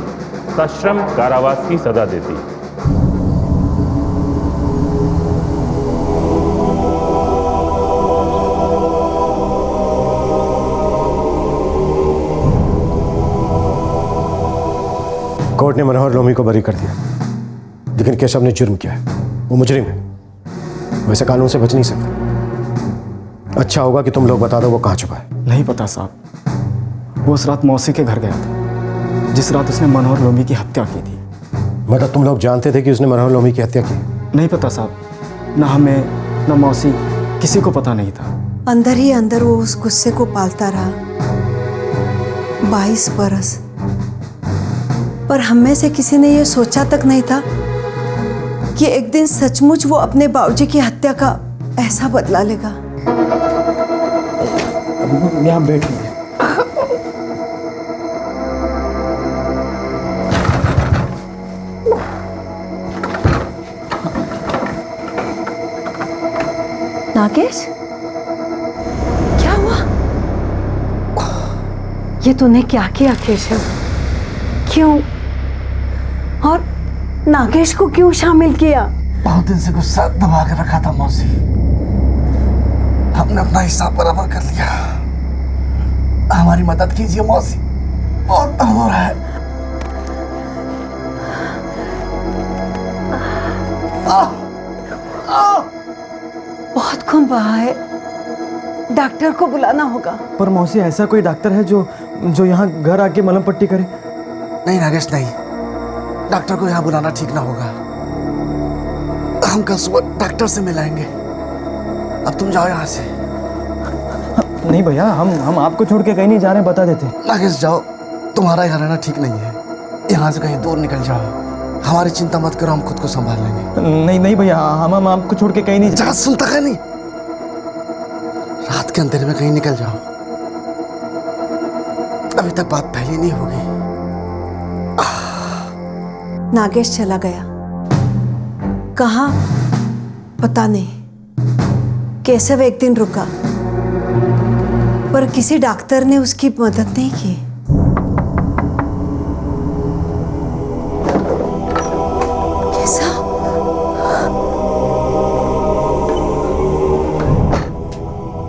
सश्रम कारावास की सजा देती है। कोर्ट ने मनोहर लोमी को बरी कर दिया, लेकिन केशव ने जुर्म किया है, वो मुजरिम है, वैसे कानून से बच नहीं सकता। अच्छा होगा कि तुम लोग बता दो वो कहाँ छुपा है। नहीं पता साहब, वो उस रात मौसी के घर गया था जिस रात उसने मनोहर लोमी की हत्या की थी। मतलब तुम लोग जानते थे कि उसने मनोहर लोमी की हत्या की? नहीं पता साहब, ना हमें ना मौसी, किसी को पता नहीं था। अंदर ही अंदर वो उस गुस्से को पालता रहा 22 बरस, पर हम में से किसी ने ये सोचा तक नहीं था कि एक दिन सचमुच वो अपने बाबूजी की हत्या का ऐसा बदला लेगा। यहाँ बैठिए। नागेश, क्या हुआ? ये तूने क्या किया केशव? क्यों? और नागेश को क्यों शामिल किया? बहुत दिन से गुस्सा दबा कर रखा था मौसी, हमने अपना हिसाब बराबर कर लिया। हमारी मदद कीजिए मौसी, बहुत दर्द हो रहा है। बहुत खून बहा है, डॉक्टर को बुलाना होगा। पर मौसी, ऐसा कोई डॉक्टर है जो यहाँ घर आके मलहम पट्टी करे? नहीं नागेश, नहीं, डॉक्टर को यहाँ बुलाना ठीक ना होगा। हम कल सुबह डॉक्टर से मिलाएंगे। अब तुम जाओ यहाँ से। नहीं भैया, हम आपको छोड़ के कहीं नहीं जा रहे, बता देते। नागेश जाओ, तुम्हारा यहाँ रहना ठीक नहीं है, यहाँ से कहीं दूर निकल जाओ। हमारी चिंता मत करो, हम खुद को संभाल लेंगे। नहीं भैया, हम आपको छोड़ के कहीं नहीं जा। सुनता है नहीं? रात के अंधेरे में कहीं निकल जाओ, अभी तक बात पहले नहीं होगी। नागेश चला गया, कहाँ पता नहीं। केशव एक दिन रुका, पर किसी डॉक्टर ने उसकी मदद नहीं की। केशव,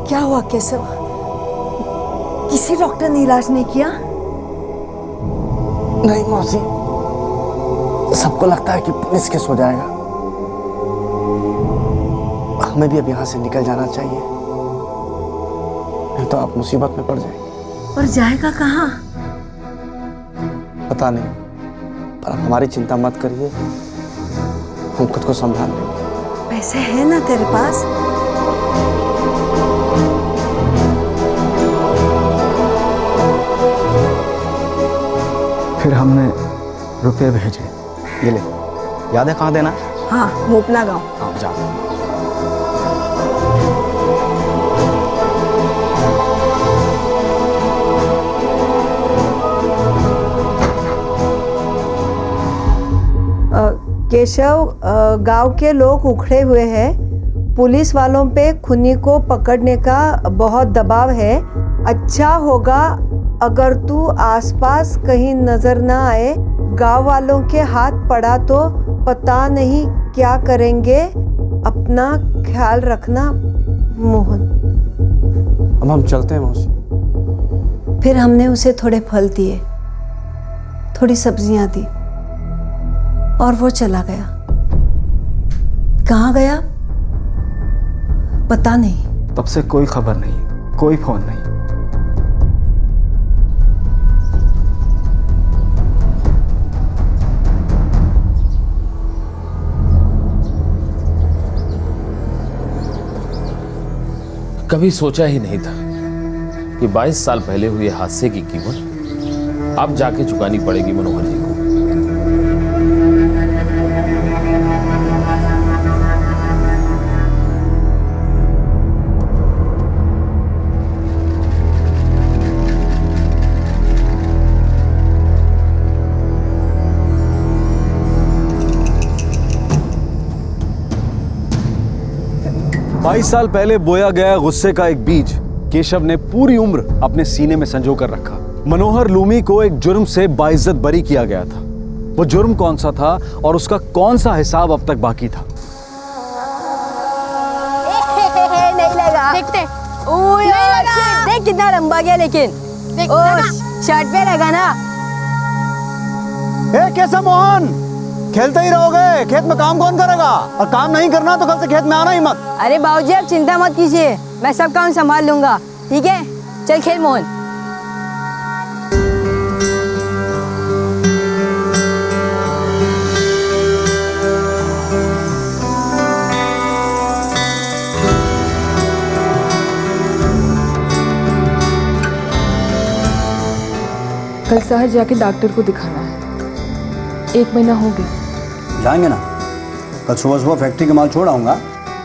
क्या हुआ केशव? किसी डॉक्टर ने इलाज नहीं किया? नहीं मौसी, सबको लगता है कि पुलिस केस हो जाएगा। हमें भी अब यहाँ से निकल जाना चाहिए, नहीं तो आप मुसीबत में पड़ जाएंगे। और जाएगा कहाँ? पता नहीं, पर आप हमारी चिंता मत करिए, हम खुद को संभाल लेंगे। पैसे हैं ना तेरे पास? फिर हमने रुपए भेजे। ये ले, याद है कहाँ देना? हाँ, मोपना गाँव। हाँ, जा। केशव, गांव के लोग उखड़े हुए हैं। पुलिस वालों पे खुनी को पकड़ने का बहुत दबाव है। अच्छा होगा अगर तू आसपास कहीं नजर ना आए। गांव वालों के हाथ पड़ा तो पता नहीं क्या करेंगे। अपना ख्याल रखना मोहन। अब हम चलते हैं मौसी। फिर हमने उसे थोड़े फल दिए, थोड़ी सब्जियां दी और वो चला गया। कहाँ गया पता नहीं। तब से कोई खबर नहीं, कोई फोन नहीं। कभी सोचा ही नहीं था कि 22 साल पहले हुए हादसे की कीमत अब जाके चुकानी पड़ेगी मनोहर जी को। बाईस साल पहले बोया गया गुस्से का एक बीज केशव ने पूरी उम्र अपने सीने में संजो कर रखा। मनोहर लूमी को एक जुर्म से बाइज्जत बरी किया गया था। वो जुर्म कौन सा था और उसका कौन सा हिसाब अब तक बाकी था? नहीं लगा। देखते। देख कितना लंबा गया, लेकिन शर्ट पे लगा ना। कैसा मोहन, खेलते ही रहोगे? खेत में काम कौन करेगा? और काम नहीं करना तो कल से खेत में आना ही मत। अरे बाबूजी आप चिंता मत कीजिए, मैं सब काम संभाल लूंगा। ठीक है, चल खेल मोहन। कल शहर जाके डॉक्टर को दिखाना है। 1 महीना हो गया। जाएंगे ना, कल सुबह सुबह फैक्ट्री के माल छोड़ आऊँगा,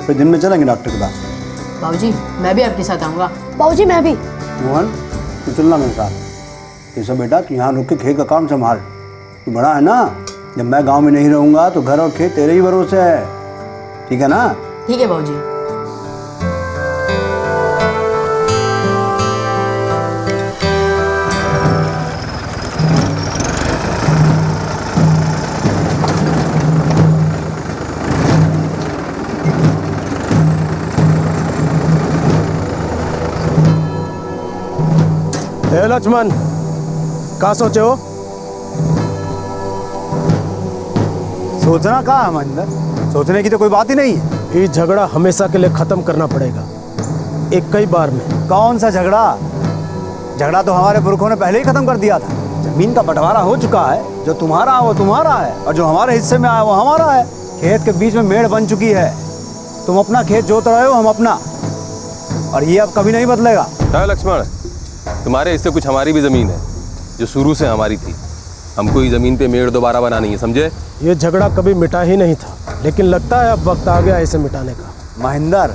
फिर दिन में चलेंगे डॉक्टर के पास। बाबूजी मैं भी आपके साथ आऊँगा। बाबूजी मैं भी। मोहन तू चलना मेरे साथ। ये सब बेटा तू यहाँ रुक के खेत का काम संभाल। तू बड़ा है ना, जब मैं गांव में नहीं रहूँगा तो घर और खेत तेरे ही भरोसे है। ठीक है ना? ठीक है बाबूजी। लक्ष्मण क्या सोचे हो? सोचना कहाँ है महेंद्र, सोचने की तो कोई बात ही नहीं है। ये झगड़ा हमेशा के लिए खत्म करना पड़ेगा, एक कई बार में। कौन सा झगड़ा? झगड़ा तो हमारे पुरखों ने पहले ही खत्म कर दिया था। जमीन का बंटवारा हो चुका है, जो तुम्हारा वो तुम्हारा है और जो हमारे हिस्से में आया वो हमारा है। खेत के बीच में मेड़ बन चुकी है, तुम अपना खेत जोत रहे हो, हम अपना, और ये अब कभी नहीं बदलेगा। लक्ष्मण, तुम्हारे हिस्से कुछ हमारी भी जमीन है जो शुरू से हमारी थी। हमको ये जमीन पे मेड़ दोबारा बनानी है, समझे? ये झगड़ा कभी मिटा ही नहीं था, लेकिन लगता है अब वक्त आ गया इसे मिटाने का। महेंद्र,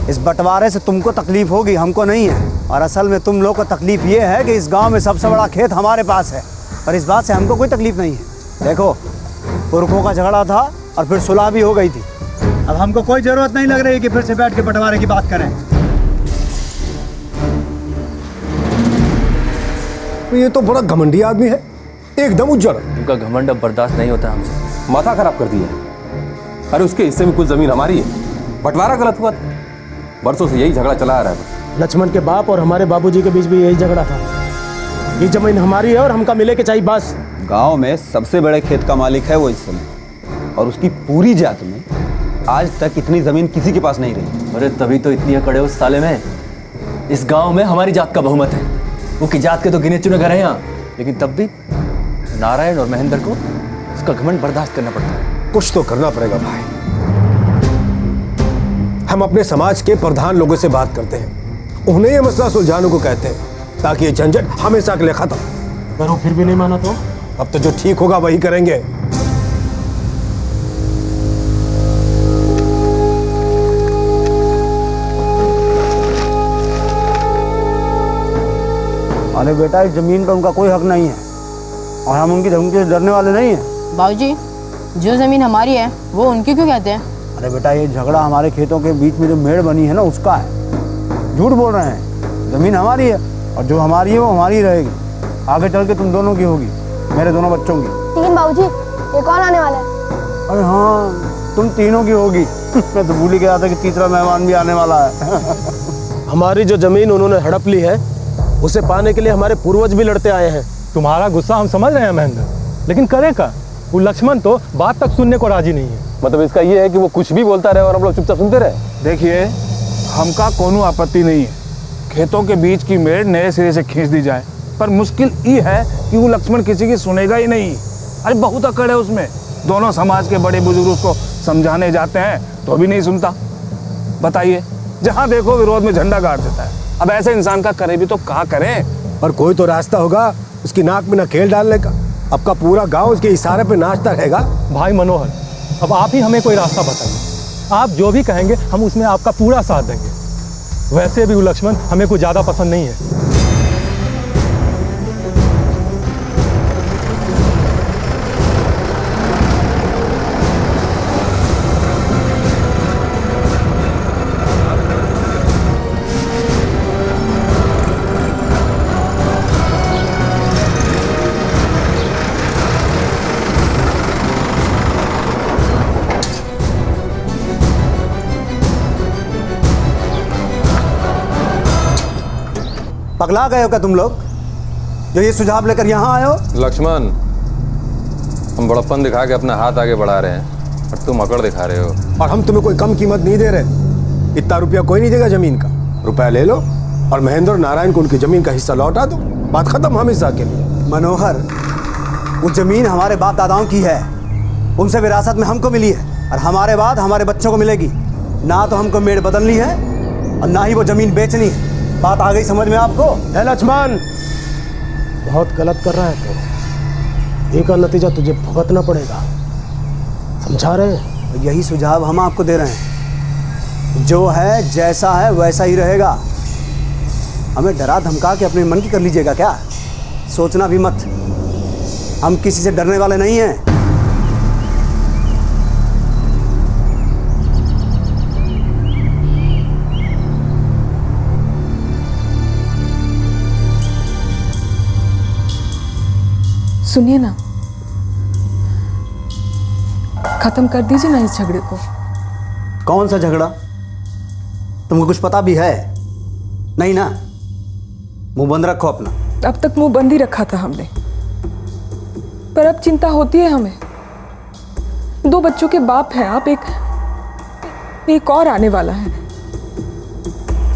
इस बंटवारे से तुमको तकलीफ होगी, हमको नहीं है। और असल में तुम लोग को तकलीफ ये है कि इस गांव में सबसे बड़ा खेत हमारे पास है, पर इस बात से हमको कोई तकलीफ नहीं है। देखो, पुरखों का झगड़ा था और फिर सुलह भी हो गई थी। अब हमको कोई जरूरत नहीं लग रही कि फिर से बैठ के बंटवारे की बात करें। ये तो बड़ा घमंडी आदमी है, एकदम उज्जड़। उनका घमंड अब बर्दाश्त नहीं होता हमसे। माथा खराब कर दिया। अरे उसके हिस्से में कुछ जमीन हमारी है, बंटवारा गलत हुआ था। बरसों से यही झगड़ा चला आ रहा है। लक्ष्मण के बाप और हमारे बाबूजी के बीच भी यही झगड़ा था। ये जमीन हमारी है और हमका मिले के चाहिए बस। गांव में सबसे बड़े खेत का मालिक है वो इस समय, और उसकी पूरी जात में आज तक इतनी जमीन किसी के पास नहीं रही। अरे तभी तो इतनी अकड़ है उस साले में। इस गांव में हमारी जात का बहुमत है। वो की जात के तो गिने चुने घर हैं यहाँ, लेकिन तब भी नारायण और महेंद्र को उसका घमंड बर्दाश्त करना पड़ता है। कुछ तो करना पड़ेगा भाई। हम अपने समाज के प्रधान लोगों से बात करते हैं, उन्हें ये मसला सुलझाने को कहते हैं, ताकि ये झंझट हमेशा के लिए खत्म। अगर वो फिर भी नहीं माना तो अब तो जो ठीक होगा वही करेंगे। अरे बेटा, इस जमीन पर उनका कोई हक नहीं है और हम उनकी धमकी से डरने वाले नहीं हैं। बाबूजी, जो जमीन हमारी है वो उनकी क्यों कहते हैं? अरे बेटा, ये झगड़ा हमारे खेतों के बीच में जो मेड़ बनी है ना, उसका है। झूठ बोल रहे हैं, जमीन हमारी है और जो हमारी है वो हमारी रहेगी। आगे चल के तुम दोनों की होगी, मेरे दोनों बच्चों की। लेकिन बाबूजी, ये कौन आने वाला है? अरे हाँ, तुम तीनों की होगी। मैं तो भूल ही गया था कि तीसरा मेहमान भी आने वाला है। हमारी जो जमीन उन्होंने हड़प ली है उसे पाने के लिए हमारे पूर्वज भी लड़ते आए हैं। तुम्हारा गुस्सा हम समझ रहे हैं महेंद्र, लेकिन करे का? वो लक्ष्मण तो बात तक सुनने को राजी नहीं है। मतलब इसका ये है कि वो कुछ भी बोलता रहे और हम लोग चुपचाप सुनते रहे। देखिए, हमका कोनो आपत्ति नहीं है, खेतों के बीच की मेड़ नए सिरे से खींच दी जाए, पर मुश्किल ये है कि वो लक्ष्मण किसी की सुनेगा ही नहीं। अरे बहुत अकड़ है उसमें, दोनों समाज के बड़े बुजुर्ग उसको समझाने जाते हैं तो भी नहीं सुनता। बताइए, जहाँ देखो विरोध में झंडा गाड़ देता है। अब ऐसे इंसान का करे भी तो क्या करें? पर कोई तो रास्ता होगा उसकी नाक में नकेल डालने का। आपका पूरा गांव उसके इशारे पे नाचता रहेगा। भाई मनोहर, अब आप ही हमें कोई रास्ता बताइए। आप जो भी कहेंगे हम उसमें आपका पूरा साथ देंगे। वैसे भी वो लक्ष्मण हमें कुछ ज़्यादा पसंद नहीं है। पगला गए हो क्या तुम लोग जो ये सुझाव लेकर यहाँ आए हो? लक्ष्मण, हम बड़प्पन दिखा के अपना हाथ आगे बढ़ा रहे हैं और तुम अकड़ दिखा रहे हो। और हम तुम्हें कोई कम कीमत नहीं दे रहे। इतना रुपया कोई नहीं देगा जमीन का। रुपया ले लो और महेंद्र और नारायण को उनकी जमीन का हिस्सा लौटा दो। बात खत्म हमेशा के लिए। मनोहर, वो जमीन हमारे बाप दादाओं की है, उनसे विरासत में हमको मिली है और हमारे बाद हमारे बच्चों को मिलेगी। ना तो हमको मेड़ बदलनी है और ना ही वो जमीन बेचनी है। बात आ गई समझ में आपको? है लक्ष्मण, बहुत गलत कर रहा है तो एक नतीजा तुझे भुगतना पड़ेगा। समझा रहे हैं? यही सुझाव हम आपको दे रहे हैं। जो है जैसा है वैसा ही रहेगा। हमें डरा धमका के अपने मन की कर लीजिएगा क्या? सोचना भी मत, हम किसी से डरने वाले नहीं हैं। सुनिए ना, खत्म कर दीजिए ना इस झगड़े को। कौन सा झगड़ा? तुमको कुछ पता भी है? नहीं ना? मुंह बंद रखो अपना। अब तक मुंह बंद ही रखा था हमने, पर अब चिंता होती है हमें। 2 बच्चों के बाप हैं आप, एक और आने वाला है।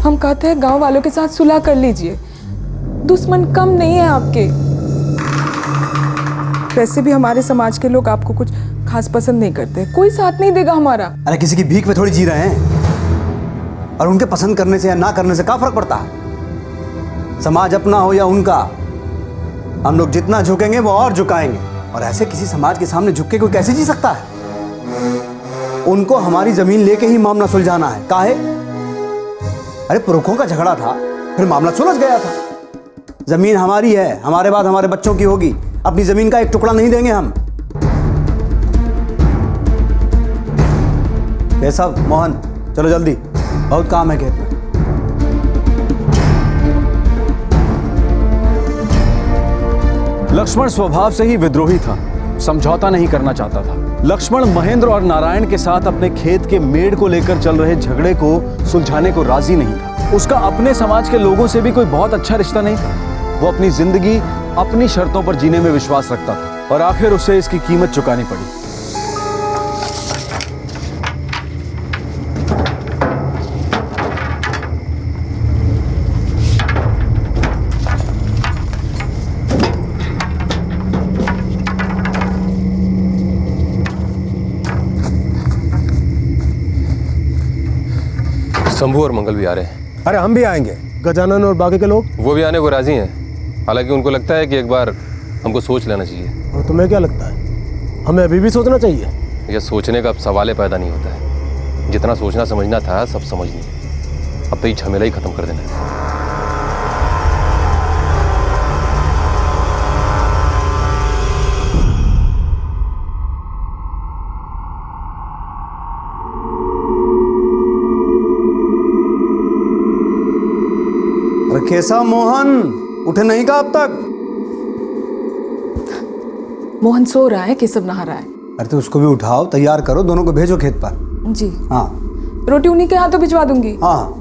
हम कहते हैं गांव वालों के साथ सुलह कर लीजिए, दुश्मन कम नहीं है आपके। वैसे भी हमारे समाज के लोग आपको कुछ खास पसंद नहीं करते, कोई साथ नहीं देगा हमारा। अरे किसी की भीख में थोड़ी जी रहे हैं, और उनके पसंद करने से या ना करने से क्या फर्क पड़ता है? समाज अपना हो या उनका, हम लोग जितना झुकेंगे वो और झुकाएंगे। और ऐसे किसी समाज के सामने झुक के कोई कैसे जी सकता है? उनको हमारी जमीन लेके ही मामला सुलझाना है। काहे? अरे पुरखों का झगड़ा था, फिर मामला सुलझ गया था। जमीन हमारी है, हमारे बाद हमारे बच्चों की होगी। अपनी जमीन का एक टुकड़ा नहीं देंगे हम। केशव, मोहन, चलो जल्दी, बहुत काम है खेत में। लक्ष्मण स्वभाव से ही विद्रोही था, समझौता नहीं करना चाहता था। लक्ष्मण महेंद्र और नारायण के साथ अपने खेत के मेड़ को लेकर चल रहे झगड़े को सुलझाने को राजी नहीं था। उसका अपने समाज के लोगों से भी कोई बहुत अच्छा रिश्ता नहीं था। वो अपनी जिंदगी अपनी शर्तों पर जीने में विश्वास रखता था और आखिर उसे इसकी कीमत चुकानी पड़ी। शंभू और मंगल भी आ रहे हैं। अरे हम भी आएंगे। गजानन और बाकी के लोग? वो भी आने को राजी हैं, हालांकि उनको लगता है कि एक बार हमको सोच लेना चाहिए। और तुम्हें क्या लगता है, हमें अभी भी सोचना चाहिए? यह सोचने का अब सवाल पैदा नहीं होता है। जितना सोचना समझना था सब समझ लिया। अब तो ये झमेला ही खत्म कर देना है। केशव, मोहन उठे नहीं का अब तक? मोहन सो रहा है, केशव नहा रहा है। अरे तो उसको भी उठाओ, तैयार करो, दोनों को भेजो खेत पर। जी हाँ, रोटी उन्हीं के हाथों भिजवा दूंगी। हाँ।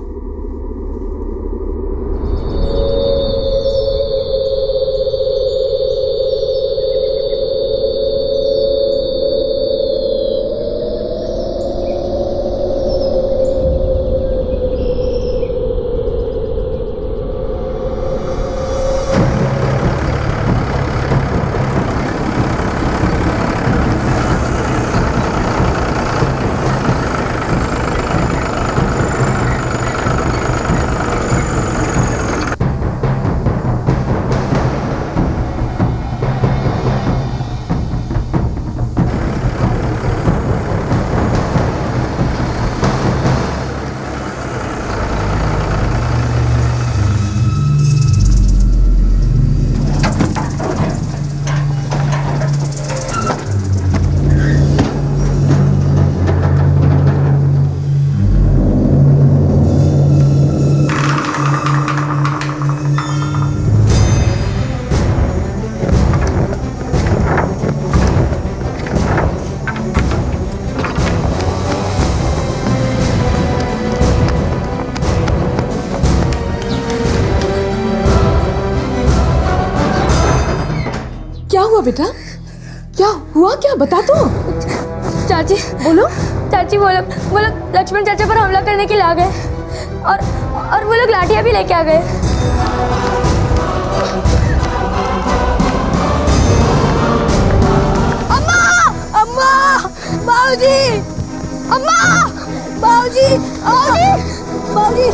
बेटा? क्या हुआ, क्या बता तो। चाची बोलो। चाची वो लोग लक्ष्मण चाचा पर हमला करने के लिए आ गए और वो लोग लाठियां भी लेके आ गए। अम्मा, अम्मा, बाबूजी, अम्मा, बाबूजी, बाबूजी, बाबूजी,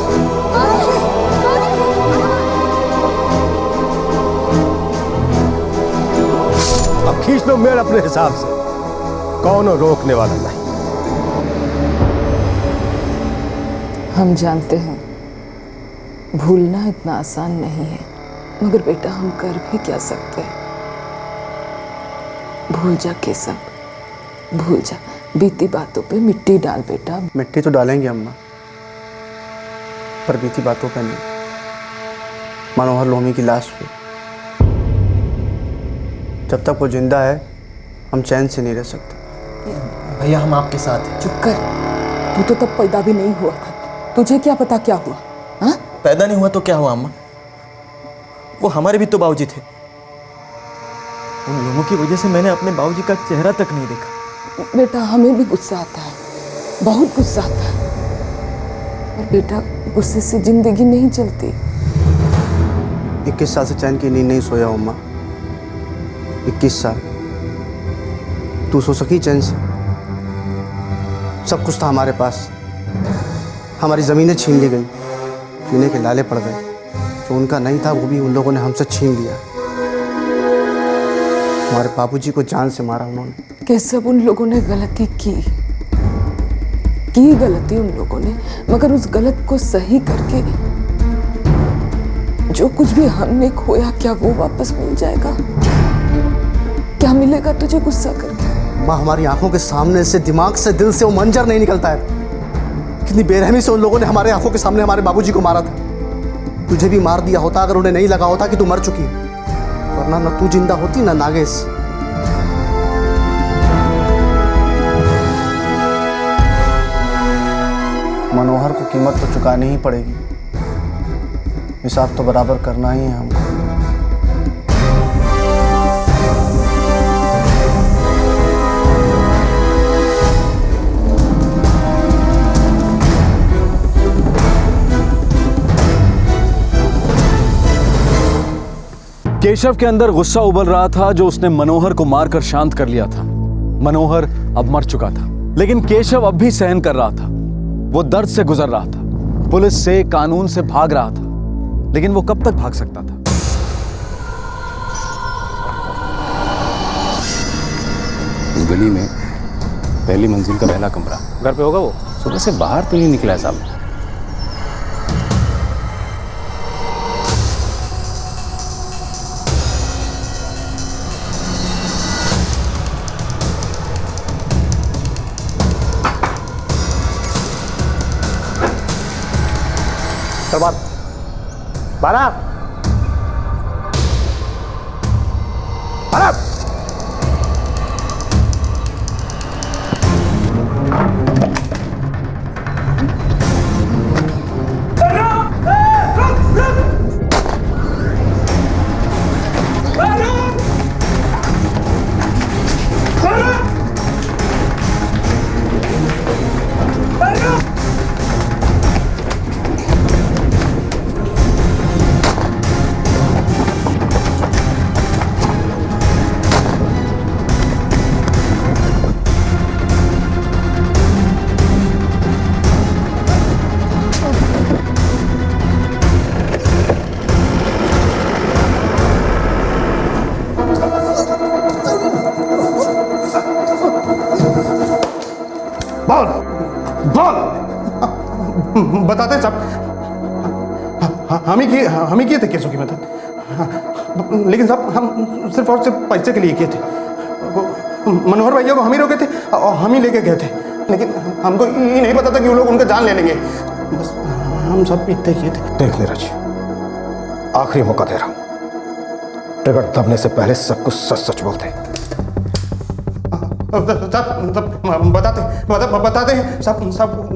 अब खींच लो मेड़ अपने हिसाब से, कौन रोकने वाला नहीं। हम जानते हैं भूलना इतना आसान नहीं है, मगर बेटा हम कर भी क्या सकते हैं। भूल जा केशव, भूल जा, बीती बातों पे मिट्टी डाल बेटा। मिट्टी तो डालेंगे अम्मा, पर बीती बातों पे नहीं, मनोहर लोमी की लाश पे। जब तक वो जिंदा है हम चैन से नहीं रह सकते। भैया हम आपके साथ हैं। चुप कर, तू तो तब पैदा भी नहीं हुआ था, तुझे क्या पता क्या हुआ? हाँ? पैदा नहीं हुआ तो क्या हुआ अम्मा? वो हमारे भी तो बाबूजी थे। उन लोगों की वजह से मैंने अपने बाबूजी का चेहरा तक नहीं देखा। बेटा हमें भी गुस्सा आता है, बहुत गुस्सा आता है, और बेटा गुस्से से जिंदगी नहीं चलती। 21 साल से चैन की नींद नहीं सोया अम्मा, 21 साल। तू सो सकी चैन से? सब कुछ था हमारे पास, हमारी ज़मीनें छीन ली गई, पीने के लाले पड़ गए, जो उनका नहीं था वो भी उन लोगों ने हमसे छीन लिया। हमारे बाबूजी को जान से मारा उन्होंने। कैसे उन लोगों ने गलती की गलती उन लोगों ने, मगर उस गलत को सही करके जो कुछ भी हमने खोया क्या वो वापस मिल जाएगा? क्या मिलेगा तुझे गुस्सा करके? माँ हमारी आंखों के सामने से, दिमाग से, दिल से वो मंजर नहीं निकलता है। कितनी बेरहमी से उन लोगों ने हमारे आंखों के सामने हमारे बाबूजी को मारा था। तुझे भी मार दिया होता अगर उन्हें नहीं लगा होता कि तू मर चुकी है, वरना ना तू जिंदा होती ना नागेश। मनोहर को कीमत तो चुकानी ही पड़ेगी, हिसाब तो बराबर करना ही है हमको। केशव के अंदर गुस्सा उबल रहा था जो उसने मनोहर को मारकर शांत कर लिया था। मनोहर अब मर चुका था, लेकिन केशव अब भी सहन कर रहा था। वो दर्द से गुजर रहा था, पुलिस से, कानून से भाग रहा था, लेकिन वो कब तक भाग सकता था? इस गली में पहली मंजिल का पहला कमरा घर पे होगा। वो सुबह से बाहर तो नहीं निकला है साहब। बारा, बारा। बताते सब हम ही किए थे केसों की मदद, लेकिन सब हम सिर्फ और सिर्फ पैसे के लिए किए थे। मनोहर भैया को हम ही रोके थे और हम ही लेके गए थे, लेकिन हमको ये नहीं पता था कि वो लोग उनका जान ले लेंगे। बस हम सब इतने किए थे। देख नीरज, आखिरी मौका दे रहा हूं, ट्रिगर दबने से पहले सब कुछ सच सच बोलते। बताते हैं सब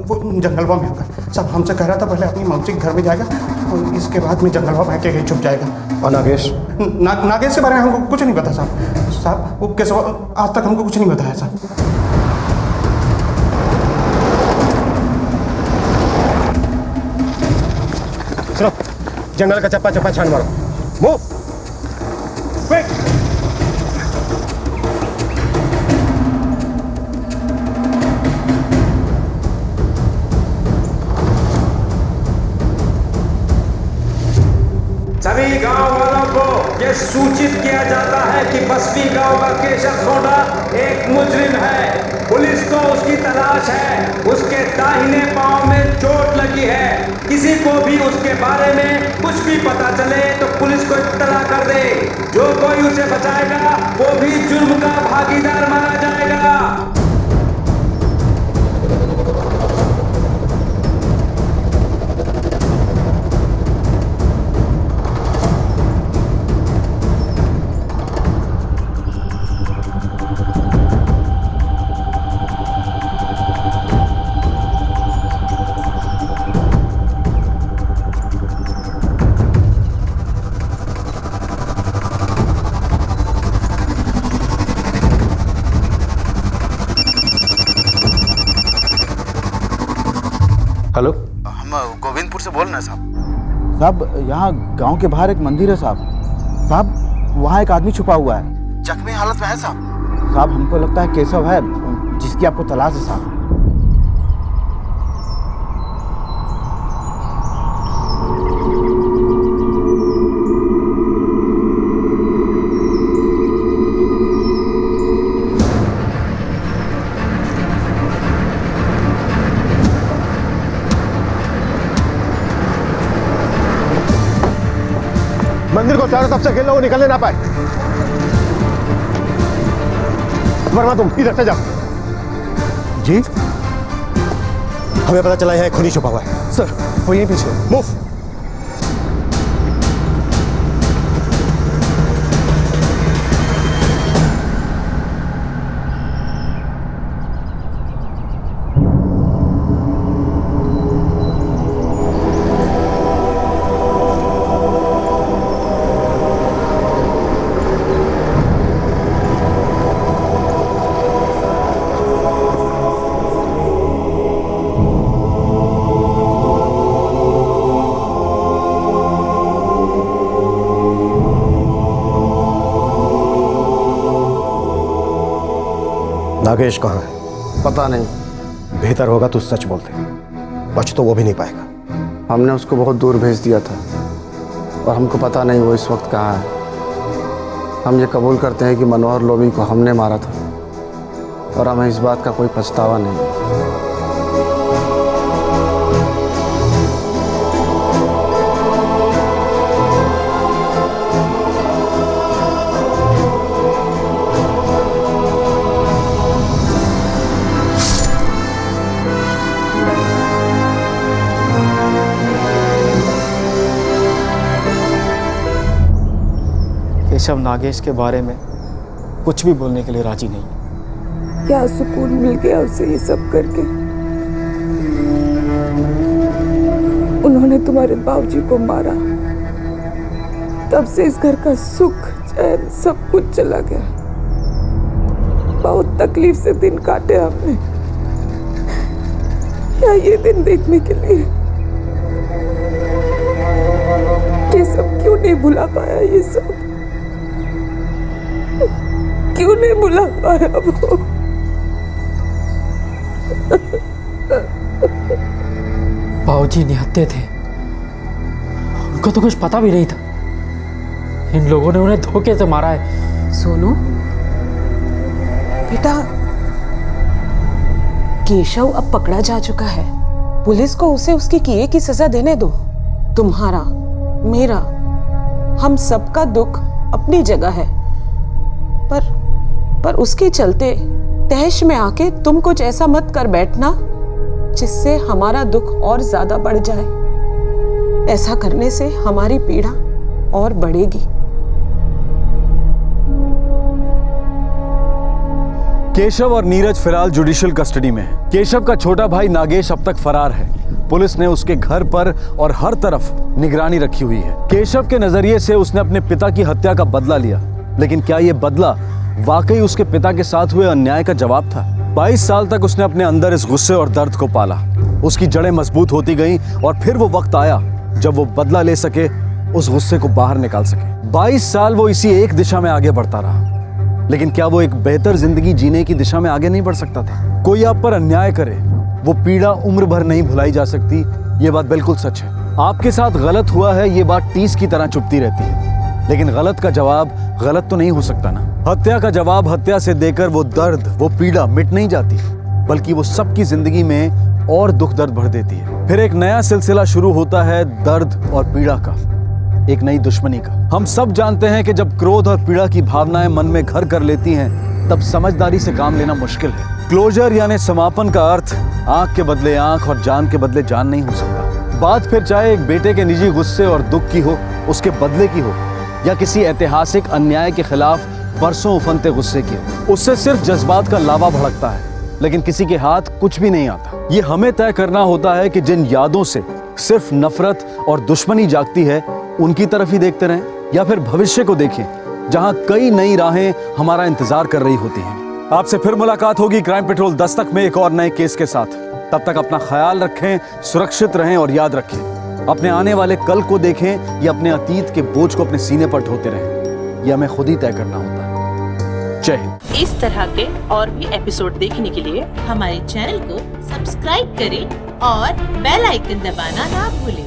वो जंगलवा में होगा। सब हमसे कह रहा था पहले अपनी मौसी के घर में जाएगा और इसके बाद में जंगलवा में अकेले छुप जाएगा। और नागेश? नागेश के बारे में हमको कुछ नहीं पता साहब। साहब वो केशव आज तक हमको कुछ नहीं बताया साहब। सुनो, जंगल का चप्पा चप्पा छान मारो। Move quick. सभी गांव वालों को यह सूचित किया जाता है कि बस्ती गांव का केशव सोंडा एक मुजरिम है। पुलिस को उसकी तलाश है। उसके दाहिने पांव में चोट लगी है। किसी को भी उसके बारे में कुछ भी पता चले तो पुलिस को इत्तला कर दे। जो कोई उसे बचाएगा वो भी जुर्म का भागीदार माना जाएगा। हेलो, हम गोविंदपुर से बोल रहे हैं साहब। साहब यहाँ गांव के बाहर एक मंदिर है साहब। साहब वहाँ एक आदमी छुपा हुआ है, जख्मी हालत में है साहब। साहब हमको लगता है केशव है जिसकी आपको तलाश है साहब। मंदिर को चारों तरफ से घेर लो, वो निकलने ना पाए। वर्मा तुम इधर से जाओ। जी हमें पता चला है खूनी छुपा हुआ है। सर वो यहीं पीछे। मूव। नागेश कहाँ है? पता नहीं। बेहतर होगा तू सच बोलते, बच तो वो भी नहीं पाएगा। हमने उसको बहुत दूर भेज दिया था और हमको पता नहीं वो इस वक्त कहाँ है। हम ये कबूल करते हैं कि मनोहर लोमी को हमने मारा था और हमें इस बात का कोई पछतावा नहीं। केशव नागेश के बारे में कुछ भी बोलने के लिए राजी नहीं। क्या सुकून मिल गया उसे ये सब करके। उन्होंने तुम्हारे बाबूजी को मारा, तब से इस घर का सुख चैन सब कुछ चला गया। बहुत तकलीफ से दिन काटे हमने। क्या ये दिन देखने के लिए? ये सब क्यों नहीं भुला पाया? ये सब क्यों नहीं भुला पाया वो? बाबूजी निहत्थे थे, उनको तो कुछ पता भी नहीं था। इन लोगों ने उन्हें धोखे से मारा है। सोनू बेटा, केशव अब पकड़ा जा चुका है। पुलिस को उसे उसकी किए की सजा देने दो। तुम्हारा, मेरा, हम सबका दुख अपनी जगह है, पर उसके चलते तहश में आके तुम कुछ ऐसा मत कर बैठना जिससे हमारा दुख और ज्यादा बढ़ जाए। ऐसा करने से हमारी पीड़ा और बढ़ेगी। केशव और नीरज फिलहाल जुडिशियल कस्टडी में है। केशव का छोटा भाई नागेश अब तक फरार है पुलिस ने उसके घर पर और हर तरफ निगरानी रखी हुई है। केशव के नजरिए से उसने अपने पिता की हत्या का बदला लिया, लेकिन क्या यह बदला वाकई उसके पिता के साथ हुए अन्याय का जवाब था? 22 साल तक उसने अपने अंदर इस गुस्से और दर्द को पाला। उसकी जड़ें मजबूत होती गईं और फिर वो वक्त आया जब वो बदला ले सके, उस गुस्से को बाहर निकाल सके। 22 साल वो इसी एक दिशा में आगे बढ़ता रहा, लेकिन क्या वो एक बेहतर जिंदगी जीने की दिशा में आगे नहीं बढ़ सकता था? कोई आप पर अन्याय करे, वो पीड़ा उम्र भर नहीं भुलाई जा सकती, ये बात बिल्कुल सच है। आपके साथ गलत हुआ है, ये बात टीस की तरह चुभती रहती है, लेकिन गलत का जवाब गलत तो नहीं हो सकता ना। हत्या का जवाब हत्या से देकर वो दर्द, वो पीड़ा मिट नहीं जाती, बल्कि वो सबकी जिंदगी में और दुख दर्द भर देती है। फिर एक नया सिलसिला शुरू होता है दर्द और पीड़ा का, एक नई दुश्मनी का। हम सब जानते हैं कि जब क्रोध और पीड़ा की भावनाएं मन में घर कर लेती हैं, तब समझदारी से काम लेना मुश्किल है। क्लोजर यानी समापन का अर्थ आंख के बदले आंख और जान के बदले जान नहीं हो सकता। बात फिर चाहे एक बेटे के निजी गुस्से और दुख की हो, उसके बदले की हो, या किसी ऐतिहासिक अन्याय के खिलाफ बरसों उफनते गुस्से की हो, उससे सिर्फ जज्बात का लावा भड़कता है, लेकिन किसी के हाथ कुछ भी नहीं आता। ये हमें तय करना होता है कि जिन यादों से सिर्फ नफरत और दुश्मनी जागती है, उनकी तरफ ही देखते रहें, या फिर भविष्य को देखें जहां कई नई राहें हमारा इंतजार कर रही होती हैं। आपसे फिर मुलाकात होगी क्राइम पेट्रोल दस्तक में एक और नए केस के साथ। तब तक अपना ख्याल रखें, सुरक्षित रहें और याद रखें, अपने आने वाले कल को देखें या अपने अतीत के बोझ को अपने सीने पर ढोते रहें। यह हमें खुद ही तय करना होता है। जय हिंद। इस तरह के और भी एपिसोड देखने के लिए हमारे चैनल को सब्सक्राइब करें और बेल आइकन दबाना ना भूलें।